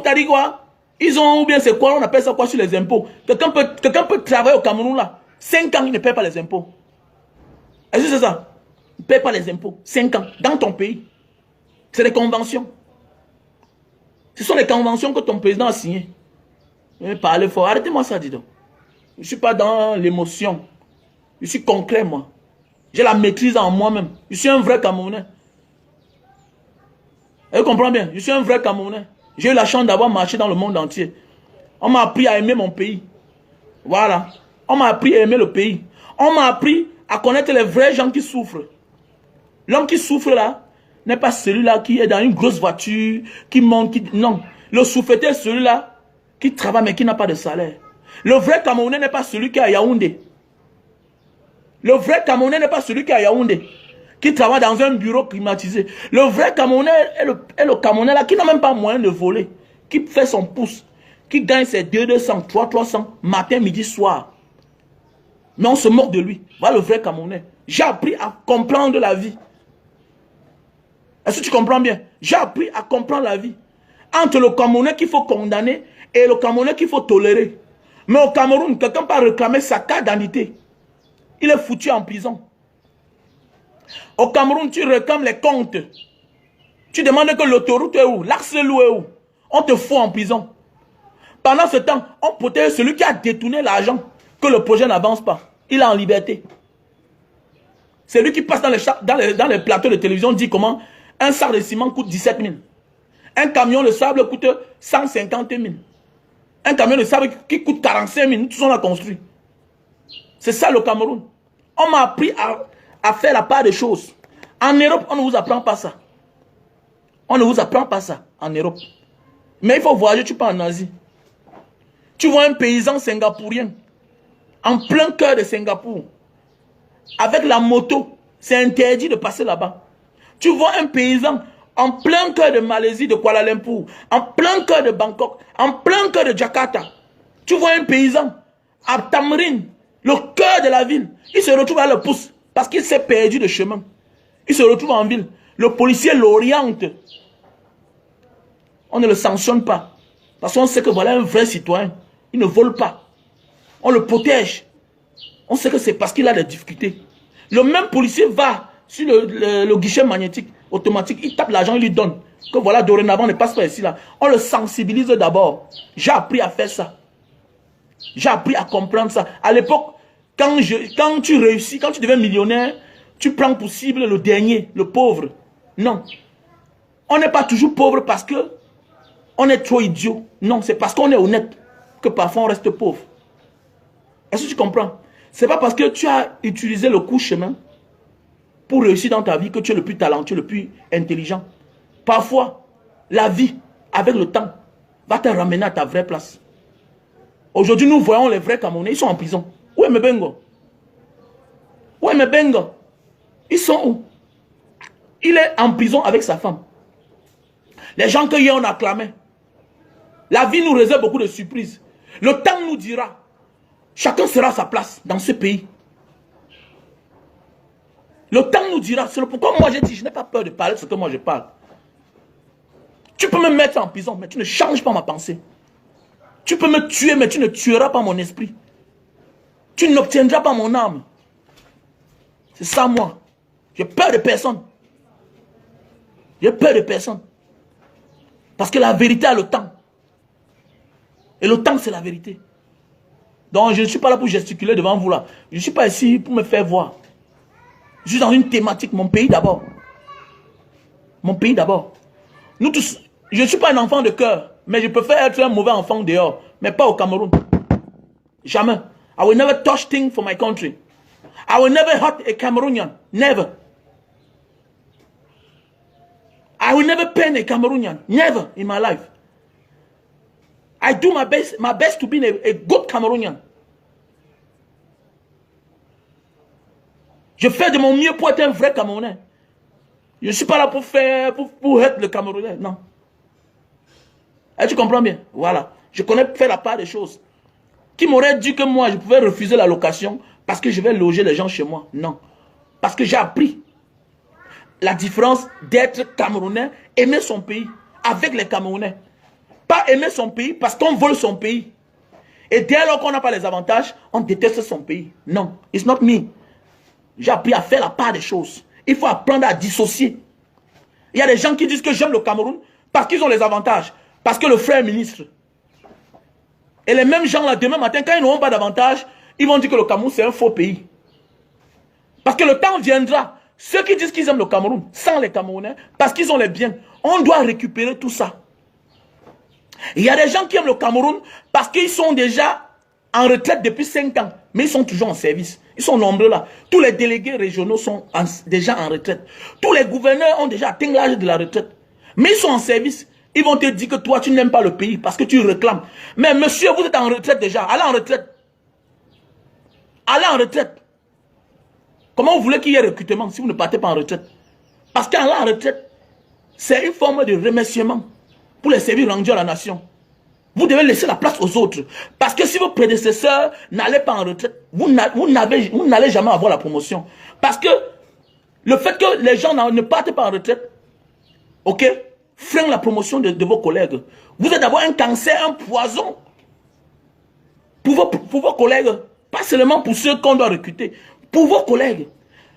t'as dit quoi? Ils ont, ou bien c'est quoi, on appelle ça quoi sur les impôts? Quelqu'un peut travailler au Cameroun, là. 5 ans, il ne paie pas les impôts. Est-ce que c'est ça? Il ne paie pas les impôts. 5 ans, dans ton pays. C'est des conventions. Ce sont les conventions que ton président a signées. Parlez fort. Arrêtez-moi ça, dis donc. Je ne suis pas dans l'émotion. Je suis concret, moi. J'ai la maîtrise en moi-même. Je suis un vrai Camerounais. Elle comprend bien. Je suis un vrai Camerounais. J'ai eu la chance d'avoir marché dans le monde entier. On m'a appris à aimer mon pays. Voilà. On m'a appris à aimer le pays. On m'a appris à connaître les vrais gens qui souffrent. L'homme qui souffre là n'est pas celui-là qui est dans une grosse voiture, qui monte, qui... Non. Le souffleteur est celui-là qui travaille mais qui n'a pas de salaire. Le vrai Camerounais n'est pas celui qui est à Yaoundé. Le vrai Camerounais n'est pas celui qui est à Yaoundé, qui travaille dans un bureau climatisé. Le vrai Camerounais est le Camerounais là qui n'a même pas moyen de voler, qui fait son pouce, qui gagne ses 200, 300, matin, midi, soir. Mais on se moque de lui. Voilà le vrai Camerounais. J'ai appris à comprendre la vie. Est-ce que tu comprends bien? J'ai appris à comprendre la vie. Entre le Camerounais qu'il faut condamner et le Camerounais qu'il faut tolérer. Mais au Cameroun, quelqu'un peut réclamer sa carte d'identité. Il est foutu en prison. Au Cameroun, tu réclames les comptes. Tu demandes que l'autoroute est où, l'axe est où. On te fout en prison. Pendant ce temps, on protège celui qui a détourné l'argent, que le projet n'avance pas. Il est en liberté. C'est lui qui passe dans les plateaux de télévision, dit comment un sac de ciment coûte 17 000. Un camion de sable coûte 150 000. Un camion de sable qui coûte 45 000. Nous tous on l'a construit. C'est ça le Cameroun. On m'a appris à faire la part des choses. En Europe, on ne vous apprend pas ça. On ne vous apprend pas ça en Europe. Mais il faut voyager, tu pars en Asie. Tu vois un paysan singapourien en plein cœur de Singapour. Avec la moto, c'est interdit de passer là-bas. Tu vois un paysan en plein cœur de Malaisie, de Kuala Lumpur, en plein cœur de Bangkok, en plein cœur de Jakarta. Tu vois un paysan à Tamarin, le cœur de la ville. Il se retrouve à le pouce parce qu'il s'est perdu de chemin. Il se retrouve en ville. Le policier l'oriente. On ne le sanctionne pas. Parce qu'on sait que voilà un vrai citoyen. Il ne vole pas. On le protège. On sait que c'est parce qu'il a des difficultés. Le même policier va sur le guichet magnétique, automatique. Il tape l'argent, il lui donne. Que voilà, dorénavant, ne passe pas ici, là. On le sensibilise d'abord. J'ai appris à faire ça. J'ai appris à comprendre ça. À l'époque, quand tu réussis, quand tu deviens millionnaire, tu prends pour cible le dernier, le pauvre. Non. On n'est pas toujours pauvre parce que on est trop idiot. Non, c'est parce qu'on est honnête que parfois on reste pauvre. Est-ce que tu comprends? C'est pas parce que tu as utilisé le coup chemin pour réussir dans ta vie que tu es le plus talentueux, le plus intelligent. Parfois, la vie, avec le temps, va te ramener à ta vraie place. Aujourd'hui, nous voyons les vrais Camerounais, ils sont en prison. Où est Mebengo? Où est Mebengo? Ils sont où? Il est en prison avec sa femme. Les gens que hier on acclamait. La vie nous réserve beaucoup de surprises. Le temps nous dira. Chacun sera à sa place dans ce pays. Le temps nous dira. C'est pourquoi moi j'ai dit, je n'ai pas peur de parler de ce que moi je parle. Tu peux me mettre en prison, mais tu ne changes pas ma pensée. Tu peux me tuer, mais tu ne tueras pas mon esprit. Tu n'obtiendras pas mon âme. C'est ça moi. J'ai peur de personne. J'ai peur de personne. Parce que la vérité a le temps. Et le temps, c'est la vérité. Donc, je ne suis pas là pour gesticuler devant vous là. Je ne suis pas ici pour me faire voir. Je suis dans une thématique, mon pays d'abord. Mon pays d'abord. Nous tous, je ne suis pas un enfant de cœur, mais je préfère être un mauvais enfant dehors, mais pas au Cameroun. Jamais. I will never touch things for my country. I will never hurt a Cameroonian. Never. I will never pain a Cameroonian. Never in my life. I do my best to be a good Cameroonian. Je fais de mon mieux pour être un vrai Camerounais. Je ne suis pas là pour être le Camerounais, non. Et tu comprends bien? Voilà. Je connais faire la part des choses. Qui m'aurait dit que moi, je pouvais refuser la location parce que je vais loger les gens chez moi? Non. Parce que j'ai appris la différence d'être Camerounais, aimer son pays, avec les Camerounais. Pas aimer son pays parce qu'on vole son pays. Et dès lors qu'on n'a pas les avantages, on déteste son pays. Non, it's not me. J'ai appris à faire la part des choses. Il faut apprendre à dissocier. Il y a des gens qui disent que j'aime le Cameroun parce qu'ils ont les avantages. Parce que le frère est ministre. Et les mêmes gens là, demain matin, quand ils n'auront pas d'avantages, ils vont dire que le Cameroun c'est un faux pays. Parce que le temps viendra. Ceux qui disent qu'ils aiment le Cameroun, sans les Camerounais, parce qu'ils ont les biens, on doit récupérer tout ça. Il y a des gens qui aiment le Cameroun parce qu'ils sont déjà en retraite depuis 5 ans, mais ils sont toujours en service. Ils sont nombreux là. Tous les délégués régionaux sont déjà en retraite. Tous les gouverneurs ont déjà atteint l'âge de la retraite. Mais ils sont en service. Ils vont te dire que toi, tu n'aimes pas le pays parce que tu réclames. Mais monsieur, vous êtes en retraite déjà. Allez en retraite. Allez en retraite. Comment vous voulez qu'il y ait recrutement si vous ne partez pas en retraite? Parce qu'aller en retraite, c'est une forme de remerciement pour les services rendus à la nation. Vous devez laisser la place aux autres. Parce que si vos prédécesseurs n'allaient pas en retraite, vous n'allez jamais avoir la promotion. Parce que le fait que les gens ne partent pas en retraite, ok, freine la promotion de vos collègues. Vous êtes d'abord un cancer, un poison pour vos collègues. Pas seulement pour ceux qu'on doit recruter. Pour vos collègues.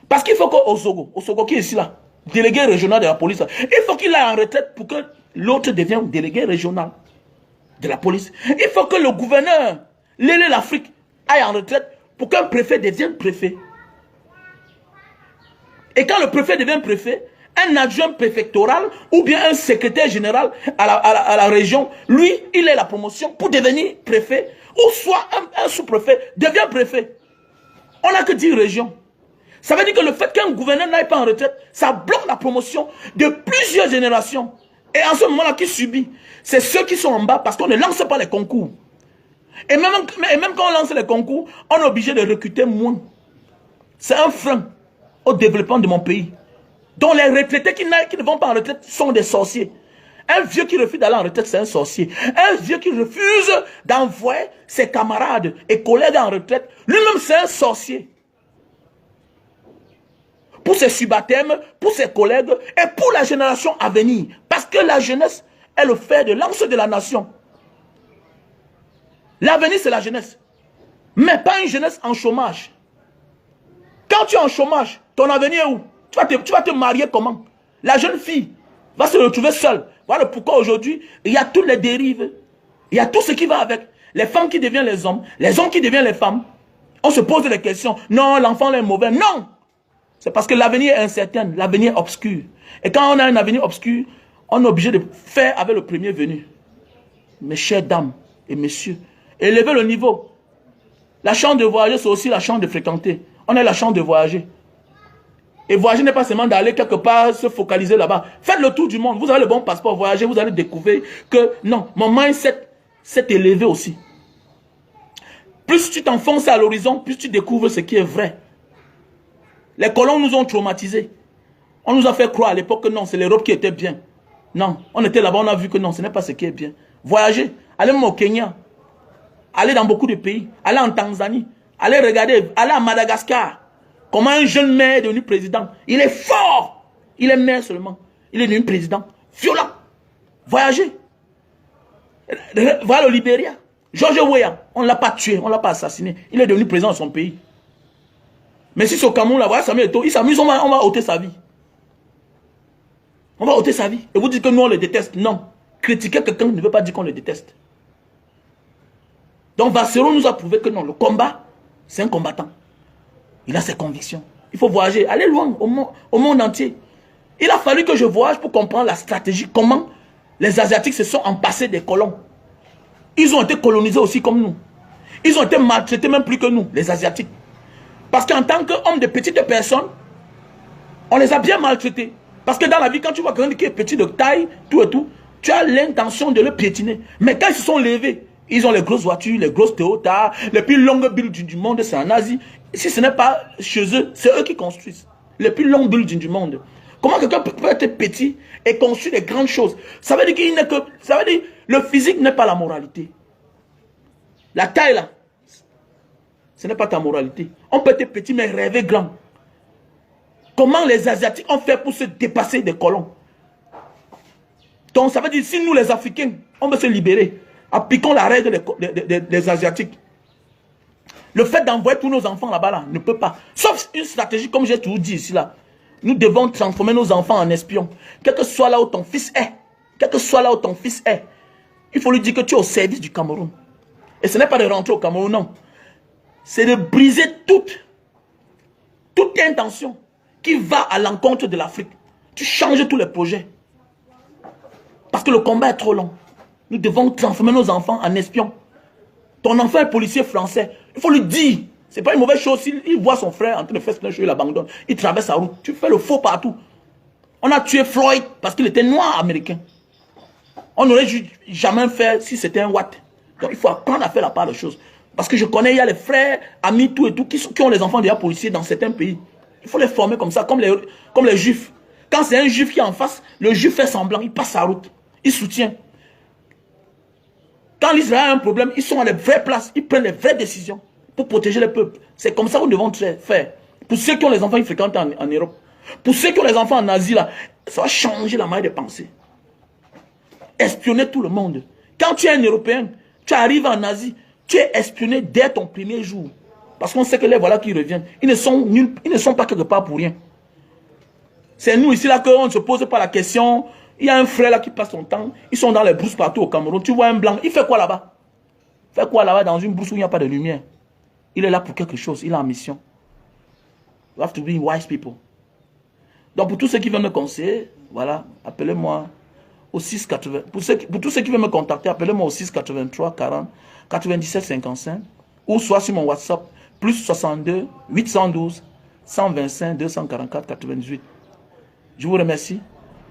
Parce qu'il faut qu'Osogo qui est ici là, délégué régional de la police, il faut qu'il aille en retraite pour que l'autre devienne délégué régional de la police. Il faut que le gouverneur, l'élé l'Afrique, aille en retraite pour qu'un préfet devienne préfet. Et quand le préfet devient préfet, un adjoint préfectoral ou bien un secrétaire général à la région, lui, il a la promotion pour devenir préfet ou soit un sous-préfet devient préfet. On n'a que 10 régions. Ça veut dire que le fait qu'un gouverneur n'aille pas en retraite, ça bloque la promotion de plusieurs générations. Et en ce moment-là, qui subit? C'est ceux qui sont en bas parce qu'on ne lance pas les concours. Et même quand on lance les concours, on est obligé de recruter moins. C'est un frein au développement de mon pays. Donc les retraités qui ne vont pas en retraite sont des sorciers. Un vieux qui refuse d'aller en retraite, c'est un sorcier. Un vieux qui refuse d'envoyer ses camarades et collègues en retraite, lui-même c'est un sorcier. Pour ses subalternes, pour ses collègues et pour la génération à venir. Parce que la jeunesse est le fer de lance de la nation. L'avenir c'est la jeunesse. Mais pas une jeunesse en chômage. Quand tu es en chômage, ton avenir est où? Tu vas te marier comment? La jeune fille va se retrouver seule. Voilà pourquoi aujourd'hui, il y a toutes les dérives. Il y a tout ce qui va avec. Les femmes qui deviennent les hommes qui deviennent les femmes. On se pose des questions. Non, l'enfant est mauvais. Non! C'est parce que l'avenir est incertain, l'avenir est obscur. Et quand on a un avenir obscur, on est obligé de faire avec le premier venu. Mes chères dames et messieurs, élevez le niveau. La chance de voyager, c'est aussi la chance de fréquenter. On a la chance de voyager. Et voyager n'est pas seulement d'aller quelque part, se focaliser là-bas. Faites le tour du monde. Vous avez le bon passeport, voyager, vous allez découvrir que non, mon mindset s'est élevé aussi. Plus tu t'enfonces à l'horizon, plus tu découvres ce qui est vrai. Les colons nous ont traumatisés. On nous a fait croire à l'époque que non, c'est l'Europe qui était bien. Non, on était là-bas, on a vu que non, ce n'est pas ce qui est bien. Voyager, allez même au Kenya, allez dans beaucoup de pays, allez en Tanzanie, allez regarder, allez à Madagascar. Comment un jeune maire est devenu président. Il est fort. Il est maire seulement. Il est devenu président. Violent. Voyager. Voilà le Libéria. George Weah, on ne l'a pas tué, on ne l'a pas assassiné. Il est devenu président de son pays. Mais si c'est au Cameroun, là, voilà, Samuel Eto'o, il s'amuse, on va ôter sa vie. On va ôter sa vie. Et vous dites que nous, on le déteste. Non. Critiquer quelqu'un ne veut pas dire qu'on le déteste. Donc, Vassero nous a prouvé que non, le combat, c'est un combattant. Il a ses convictions. Il faut voyager, aller loin, au monde entier. Il a fallu que je voyage pour comprendre la stratégie, comment les Asiatiques se sont empassés des colons. Ils ont été colonisés aussi comme nous. Ils ont été maltraités même plus que nous, les Asiatiques. Parce qu'en tant qu'hommes de petites personnes, on les a bien maltraités. Parce que dans la vie, quand tu vois quelqu'un qui est petit de taille, tout et tout, Tu as l'intention de le piétiner. Mais quand ils se sont levés, ils ont les grosses voitures, les grosses Toyota, les plus longues buildings du monde, c'est en Asie. Si ce n'est pas chez eux, c'est eux qui construisent. Les plus longues buildings du monde. Comment quelqu'un peut être petit et construire des grandes choses? Ça veut dire qu'il n'est que... Ça veut dire le physique n'est pas la moralité. La taille là, ce n'est pas ta moralité. On peut être petit mais rêver grand. Comment les Asiatiques ont fait pour se dépasser des colons? Donc ça veut dire si nous les Africains, on veut se libérer, appliquons la règle des Asiatiques. Le fait d'envoyer tous nos enfants là-bas là, ne peut pas. Sauf une stratégie comme j'ai toujours dit ici là. Nous devons transformer nos enfants en espions. Quel que soit là où ton fils est, quel que soit là où ton fils est, il faut lui dire que tu es au service du Cameroun. Et ce n'est pas de rentrer au Cameroun, non. C'est de briser toute intention qui va à l'encontre de l'Afrique. Tu changes tous les projets. Parce que le combat est trop long. Nous devons transformer nos enfants en espions. Ton enfant est policier français. Il faut lui dire. C'est pas une mauvaise chose. S'il voit son frère en train de faire ce qu'il abandonne. Il traverse la route. Tu fais le faux partout. On a tué Floyd parce qu'il était noir américain. On n'aurait jamais fait si c'était un Watt. Donc il faut apprendre à faire la part des choses. Parce que je connais, il y a les frères, amis, tout et tout, qui ont les enfants déjà policiers dans certains pays. Il faut les former comme ça, comme les juifs. Quand c'est un juif qui est en face, le juif fait semblant, il passe sa route. Il soutient. Quand l'Israël a un problème, ils sont à les vraies places, ils prennent les vraies décisions pour protéger le peuple. C'est comme ça que nous devons faire. Pour ceux qui ont les enfants qui fréquentent en Europe, pour ceux qui ont les enfants en Asie, là, ça va changer la manière de penser. Espionner tout le monde. Quand tu es un Européen, tu arrives en Asie, tu es espionné dès ton premier jour. Parce qu'on sait que les voilà qui reviennent. Ils ne sont pas quelque part pour rien. C'est nous ici là qu'on ne se pose pas la question. Il y a un frère là qui passe son temps. Ils sont dans les brousses partout au Cameroun. Tu vois un blanc. Il fait quoi là-bas? Il fait quoi là-bas dans une brousse où il n'y a pas de lumière? Il est là pour quelque chose. Il est en mission. You have to be wise people. Donc pour tous ceux qui veulent me conseiller, voilà, appelez-moi au 680. Pour tous ceux qui veulent me contacter, appelez-moi au 683 40 97 55 ou soit sur mon WhatsApp plus 62 812 125 244 98. Je vous remercie.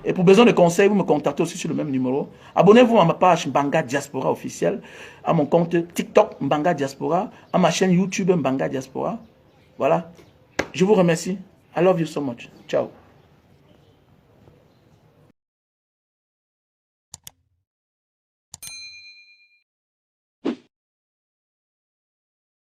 Et pour besoin de conseils, vous me contactez aussi sur le même numéro. Abonnez-vous à ma page Mbanga Diaspora officielle, à mon compte TikTok Mbanga Diaspora, à ma chaîne YouTube Mbanga Diaspora. Voilà. Je vous remercie. I love you so much. Ciao.